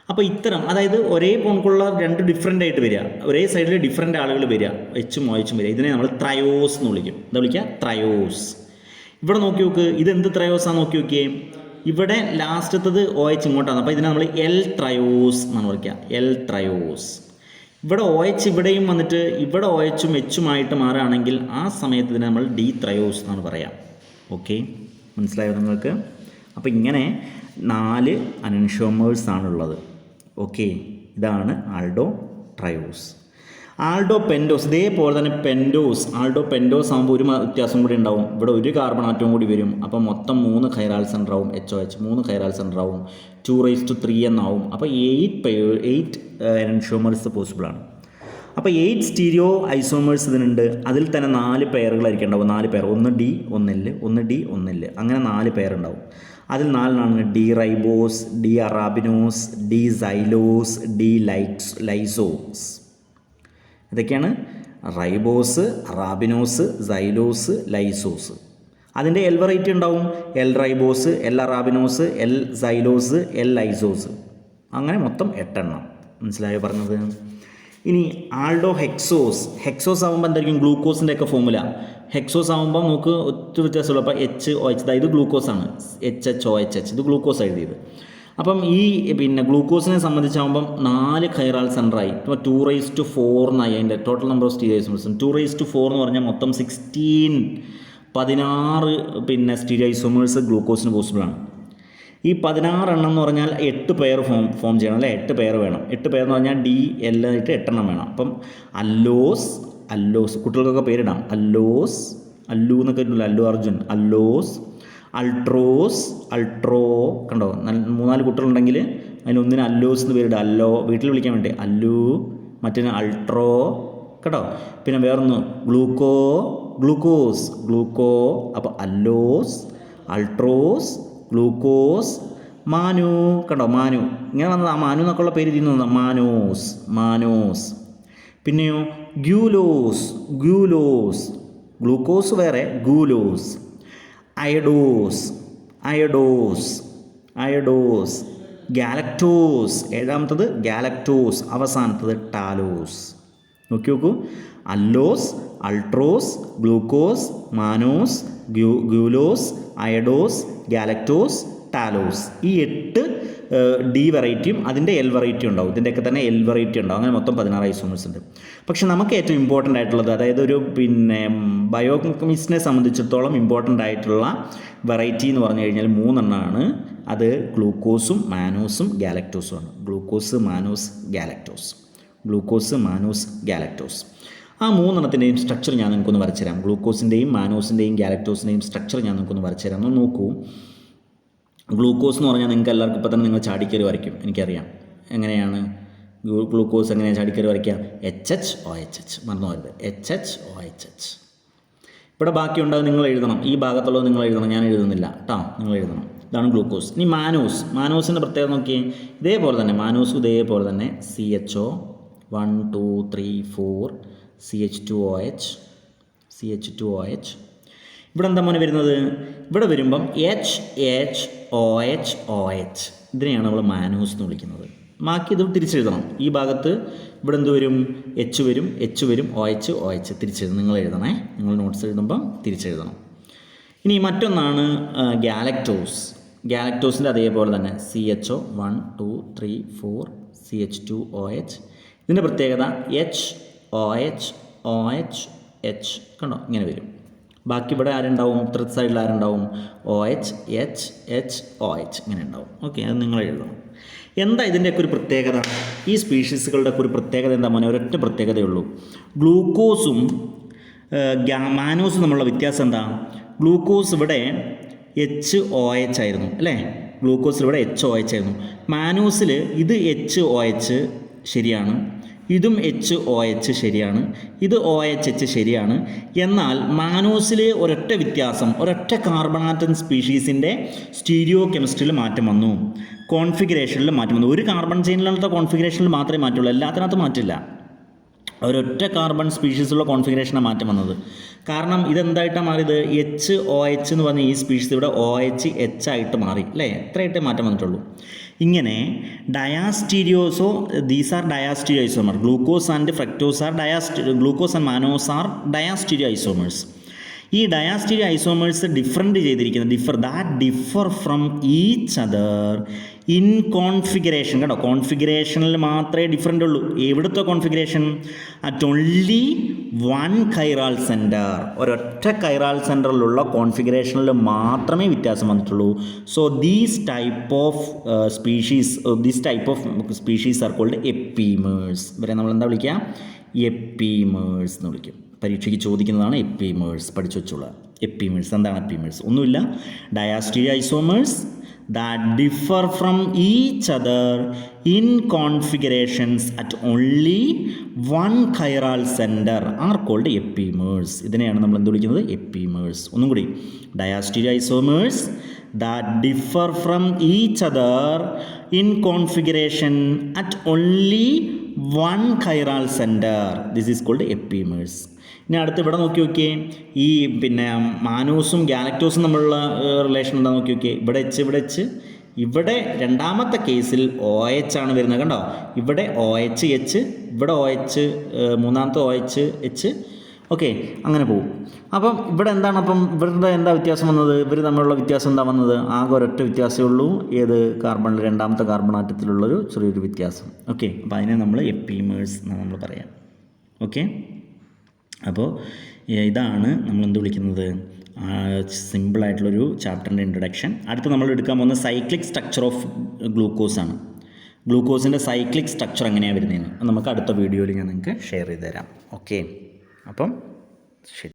അപ്പോൾ ഇത്തരം, അതായത് ഒരേ പോണക്കുള്ള 2 ഡിഫറൻ്റ് ആയിട്ട് വരിക, ഒരേ സൈഡിൽ ഡിഫറൻ്റ് ആളുകൾ വരിക, Hഉം OHഉം വരിക. ഇതിനെ നമ്മൾ ത്രയോസ് എന്ന് വിളിക്കും. എന്താ വിളിക്കുക? ത്രയോസ്. ഇവിടെ നോക്കി നോക്ക്, ഇതെന്ത് ത്രയോസാന്ന് നോക്കി നോക്കിയേ. ഇവിടെ ലാസ്റ്റത്തത് OH ഇങ്ങോട്ടാണ്. അപ്പോൾ ഇതിനെ നമ്മൾ എൽ ത്രയോസ് എന്നാണ് വിളിക്കുക. എൽ ത്രയോസ്. ഇവിടെ OH ഇവിടെയും വന്നിട്ട് ഇവിടെ OHഉം Hഉമായിട്ട് മാറുകയാണെങ്കിൽ ആ സമയത്ത് ഇതിനെ നമ്മൾ ഡി ത്രയോസ് എന്നാണ് പറയാം. ഓക്കെ, മനസ്സിലായോ നിങ്ങൾക്ക്? അപ്പോൾ ഇങ്ങനെ 4 അനൻഷോമേഴ്സാണുള്ളത്. ഓക്കെ, ഇതാണ് ആൾഡോ ട്രയോസ്. ആൾഡോ പെൻഡോസ് ഇതേപോലെ തന്നെ ആൾഡോ പെൻഡോസ് ആകുമ്പോൾ ഒരു വ്യത്യാസം കൂടി ഉണ്ടാവും. ഇവിടെ ഒരു കാർബൺ ആറ്റവും കൂടി വരും. അപ്പോൾ മൊത്തം 3 കൈറാൽ സെൻറ്ററാവും. HOH 3 കൈറാൽ സെൻറ്ററാവും. 2⁻³ എന്നാവും. അപ്പോൾ 8 അനൻഷോമേഴ്സ് പോസിബിളാണ്. അപ്പോൾ 8 സ്റ്റീരിയോ ഐസോമേഴ്സ് ഇതിനുണ്ട്. അതിൽ തന്നെ 4 പെയറുകളായിരിക്കും ഉണ്ടാവും. 4 pair, 1 D 1 L, 1 D 1 L, അങ്ങനെ 4 പെയറുണ്ടാവും. അതിൽ 4 D ribose, D arabinose, D xylose, D lyxose. ഇതൊക്കെയാണ് റൈബോസ്, അറാബിനോസ്, സൈലോസ്, ലൈസോസ്. അതിൻ്റെ എൽ വെറൈറ്റി ഉണ്ടാവും. L ribose, L arabinose, L xylose, L lyxose, അങ്ങനെ മൊത്തം 8 എണ്ണം. മനസ്സിലായോ പറഞ്ഞത്? ഇനി ആൾഡോ ഹെക്സോസ് ആകുമ്പോൾ എന്തായിരിക്കും? ഗ്ലൂക്കോസിൻ്റെ ഒക്കെ ഫോമുല. ഹെക്സോസ് ആകുമ്പോൾ നമുക്ക് ഒത്തിരി വ്യത്യാസമുള്ളൂ. അപ്പോൾ HOH, ഇത് ഗ്ലൂക്കോസാണ്. HHOHH, ഇത് ഗ്ലൂക്കോസ് എഴുതിയത്. അപ്പം ഈ ഗ്ലൂക്കോസിനെ സംബന്ധിച്ചാകുമ്പം 4 കൈറാൽ സെൻറ്ററായി. ഇപ്പോൾ 2⁴ എന്നായി അതിൻ്റെ ടോട്ടൽ നമ്പർ ഓഫ് സ്റ്റീരിയോഐസോമേഴ്സ്. 2⁴ എന്ന് പറഞ്ഞാൽ മൊത്തം 16 സ്റ്റീരിയോഐസോമേഴ്സ് ഗ്ലൂക്കോസിന് പോസിബിളാണ്. ഈ 16 എണ്ണം എന്ന് പറഞ്ഞാൽ 8 പെയർ ഫോം ചെയ്യണം അല്ലേ? 8 പെയർ വേണം. 8 പെയർ എന്ന് പറഞ്ഞാൽ ഡി എല്ലായിട്ട് 8 എണ്ണം വേണം. അപ്പം അല്ലോസ്, കുട്ടികൾക്കൊക്കെ പേരിടാം. അല്ലു എന്നൊക്കെ ഇല്ല, അല്ലു അർജുൻ, അല്ലോസ്, അൾട്രോ, കണ്ടോ? 3-4 കുട്ടികളുണ്ടെങ്കിൽ അതിനൊന്നിന് അല്ലോസ് എന്ന് പേരിടുക. അല്ലോ, വീട്ടിൽ വിളിക്കാൻ വേണ്ടി അല്ലു, മറ്റേന് അൾട്രോ, കേട്ടോ? പിന്നെ വേറൊന്ന് ഗ്ലൂക്കോസ്. അപ്പോൾ അല്ലോസ്, അൾട്രോസ്, ഗ്ലൂക്കോസ്, മാനു, കണ്ടോ? മാനു, ഇങ്ങനെ വന്നത്. ആ മാനു എന്നൊക്കെയുള്ള പേര് ഇതിൽ മാനോസ്. പിന്നെയോ ഗ്യൂലോസ്, ഗ്ലൂക്കോസ് വേറെ, ഗൂലോസ്. അയഡോസ്, ഗാലക്ടോസ്, 7ാമത്തത് ഗാലക്ടോസ്, അവസാനത്തത് ടാലോസ്. നോക്കൂ, അല്ലോസ്, അൾട്രോസ്, ഗ്ലൂക്കോസ്, മാനോസ്, ഗ്യൂലോസ്, അയഡോസ്, ഗാലക്ടോസ്, ടാലോസ്. ഈ 8 ഡി വെറൈറ്റിയും അതിൻ്റെ എൽ വെറൈറ്റി ഉണ്ടാവും. ഇതിൻ്റെയൊക്കെ തന്നെ എൽ വെറൈറ്റി ഉണ്ടാവും. അങ്ങനെ മൊത്തം 16 ഐസോമേഴ്സ് ഉണ്ട്. പക്ഷെ നമുക്ക് ഏറ്റവും ഇമ്പോർട്ടൻ്റ് ആയിട്ടുള്ളത്, അതായത് ഒരു ബയോകെമിസ്റ്റിനെ സംബന്ധിച്ചിടത്തോളം ഇമ്പോർട്ടൻ്റ് ആയിട്ടുള്ള വെറൈറ്റി എന്ന് പറഞ്ഞു കഴിഞ്ഞാൽ 3 എണ്ണമാണ്. അത് ഗ്ലൂക്കോസും മാനോസും ഗാലക്ടോസുമാണ്. Glucose, mannose, galactose. ആ 3 എണ്ണത്തിൻ്റെയും സ്ട്രക്ചർ ഞാൻ നിങ്ങൾക്കൊന്ന് വരച്ചുതരാം. ഗ്ലൂക്കോസിൻ്റെയും മാനോസിൻ്റെയും ഗാലക്ടോസിൻ്റെയും സ്ട്രക്ചർ ഞാൻ നിങ്ങൾക്കൊന്ന് വരച്ചുതരാം. ഒന്ന് നോക്കൂ. ഗ്ലൂക്കോസ് എന്ന് പറഞ്ഞാൽ നിങ്ങൾക്ക് എല്ലാവർക്കും ഇപ്പോൾ തന്നെ നിങ്ങൾ ചാടിക്കറി വരയ്ക്കും, എനിക്കറിയാം. എങ്ങനെയാണ് ഗ്ലൂക്കോസ് എങ്ങനെയാണ് ചാടിക്കറി വരയ്ക്കുക? HHOHH, മറന്നു പോകരുത്. HHOHH. ഇവിടെ ബാക്കിയുണ്ടാകും, നിങ്ങൾ എഴുതണം. ഈ ഭാഗത്തുള്ളത് നിങ്ങൾ എഴുതണം, ഞാൻ എഴുതുന്നില്ല കേട്ടോ, നിങ്ങൾ എഴുതണം. ഇതാണ് ഗ്ലൂക്കോസ്. ഇനി മാനോസിൻ്റെ പ്രത്യേകത നോക്കിയേ. ഇതേപോലെ തന്നെ മാനോസും ഇതേപോലെ തന്നെ CHO 1 2 3 4 CH2OH. ഇവിടെ എന്താ മോനെ വരുന്നത്? ഇവിടെ വരുമ്പം HHOHOH. ഇതിനെയാണ് നമ്മൾ മാനോസ് എന്ന് വിളിക്കുന്നത്. ബാക്കി ഇത് തിരിച്ചെഴുതണം. ഈ ഭാഗത്ത് ഇവിടെ എന്ത് വരും? H വരും, OH തിരിച്ചെഴുതണം. നിങ്ങൾ എഴുതണേ, നിങ്ങൾ നോട്ട്സ് എഴുതുമ്പം തിരിച്ചെഴുതണം. ഇനി മറ്റൊന്നാണ് ഗാലക്ടോസിൻ്റെ അതേപോലെ തന്നെ CHO 1 2 3 4 CH2OH. ഇതിൻ്റെ പ്രത്യേകത HOH കണ്ടോ? ഇങ്ങനെ വരും. ബാക്കി ഇവിടെ ആരുണ്ടാവും? ത്രെഡ് സൈഡിൽ ആരുണ്ടാവും? OH, HHOH ഇങ്ങനെ ഉണ്ടാവും. ഓക്കെ, അത് നിങ്ങൾ എഴുതണം. എന്താ ഇതിൻ്റെയൊക്കെ ഒരു പ്രത്യേകത? ഈ സ്പീഷീസുകളുടെ ഒക്കെ ഒരു പ്രത്യേകത എന്താ മോനെ? ഒരൊറ്റ പ്രത്യേകതയേ ഉള്ളൂ. ഗ്ലൂക്കോസും മാനോസും തമ്മിലുള്ള വ്യത്യാസം എന്താ? ഗ്ലൂക്കോസ് ഇവിടെ HOH ആയിരുന്നു അല്ലേ? ഗ്ലൂക്കോസിൽ ഇവിടെ HOH ആയിരുന്നു. മാനോസിൽ ഇത് HOH ശരിയാണ്, ഇതും HOH ശരിയാണ്, ഇത് OHH ശരിയാണ്. എന്നാൽ മാനോസിലെ ഒരൊറ്റ വ്യത്യാസം, ഒരൊറ്റ കാർബൺ ആറ്റം സ്പീഷീസിൻ്റെ സ്റ്റീരിയോ കെമിസ്ട്രിയിൽ മാറ്റം വന്നു, കോൺഫിഗറേഷനിൽ മാറ്റം വന്നു. ഒരു കാർബൺ ചെയിനിലുള്ള കോൺഫിഗറേഷനിൽ മാത്രമേ മാറ്റുള്ളൂ, എല്ലാത്തിനകത്തും മാറ്റില്ല. ഒരൊറ്റ കാർബൺ സ്പീഷീസുള്ള കോൺഫിഗറേഷനാണ് മാറ്റം വന്നത്. കാരണം ഇതെന്തായിട്ടാണ് മാറിയത്? HOH എന്ന് പറഞ്ഞ ഈ സ്പീഷീസ് ഇവിടെ OHH ആയിട്ട് മാറി അല്ലേ? എത്രയായിട്ടേ മാറ്റം വന്നിട്ടുള്ളൂ. ഇങ്ങനെ diastereo, these are diastereo isomer. Glucose and fructose are glucose and mannose are diastereo isomers. ഈ diastereo isomers differ from each other in configuration. കേട്ടോ, കോൺഫിഗറേഷനിൽ മാത്രമേ ഡിഫറൻ്റ് ഉള്ളൂ. എവിടുത്തെ configuration? At only one chiral centre. ഒരൊറ്റ കൈറാൾ സെൻറ്ററിലുള്ള കോൺഫിഗറേഷനിൽ മാത്രമേ വ്യത്യാസം വന്നിട്ടുള്ളൂ. So these type of species are called epimers. ഇവരെ നമ്മൾ എന്താ വിളിക്കുക? എപ്പീമേഴ്സ് എന്ന് വിളിക്കും. പരീക്ഷയ്ക്ക് ചോദിക്കുന്നതാണ് എപ്പീമേഴ്സ്, പഠിച്ചു വെച്ചോളാം. എപ്പീമേഴ്സ് എന്താണ്? എപ്പീമേഴ്സ് ഒന്നുമില്ല, ഡയാസ്റ്റീരിയോ isomers that differ from each other in configurations at only one chiral center are called epimers. ഇതിനെയാണ് നമ്മൾ എന്ത് വിളിക്കുന്നത്? എപ്പീമേഴ്സ്. ഒന്നും കൂടി, ഡയാസ്റ്റീരിയോ isomers that differ from each other in configuration at only one chiral center. This is called epimers. ഇനി അടുത്ത് ഇവിടെ നോക്കിയേ, ഈ പിന്നെ മാനോസും ഗാലക്ടോസും തമ്മിലുള്ള റിലേഷൻ എന്താ നോക്കിയേ. ഇവിടെ H, ഇവിടെ രണ്ടാമത്തെ കേസിൽ OH ആണ് വരുന്നത്. കണ്ടോ, ഇവിടെ OHH, ഇവിടെ OH, മൂന്നാമത്തെ OHH. ഓക്കെ, അങ്ങനെ പോകും. അപ്പം ഇവിടെ എന്താണ്? അപ്പം ഇവരുടെ എന്താ വ്യത്യാസം വന്നത്? ഇവർ തമ്മിലുള്ള വ്യത്യാസം എന്താ വന്നത്? ആകെ ഒരൊറ്റ വ്യത്യാസമേ ഉള്ളൂ. ഏത് കാർബണിൽ? രണ്ടാമത്തെ കാർബൺ ആറ്റത്തിലുള്ളൊരു ചെറിയൊരു വ്യത്യാസം. ഓക്കെ, അപ്പോൾ അതിനെ നമ്മൾ എപ്പീമേഴ്സ് എന്നാണ് നമ്മൾ പറയാം. ഓക്കെ, അപ്പോൾ ഇതാണ് നമ്മൾ എന്ത് വിളിക്കുന്നത്? സിമ്പിളായിട്ടുള്ളൊരു ചാപ്റ്ററിൻ്റെ ഇൻട്രൊഡക്ഷൻ. അടുത്ത് നമ്മൾ എടുക്കാൻ പോകുന്ന സൈക്ലിക് സ്ട്രക്ചർ ഓഫ് ഗ്ലൂക്കോസാണ്. ഗ്ലൂക്കോസിൻ്റെ സൈക്ലിക് സ്ട്രക്ചർ എങ്ങനെയാണ് വരുന്നതെന്ന് നമുക്ക് അടുത്ത വീഡിയോയിൽ ഞാൻ നിങ്ങൾക്ക് ഷെയർ ചെയ്ത് തരാം. ഓക്കെ, അപ്പം ശരി.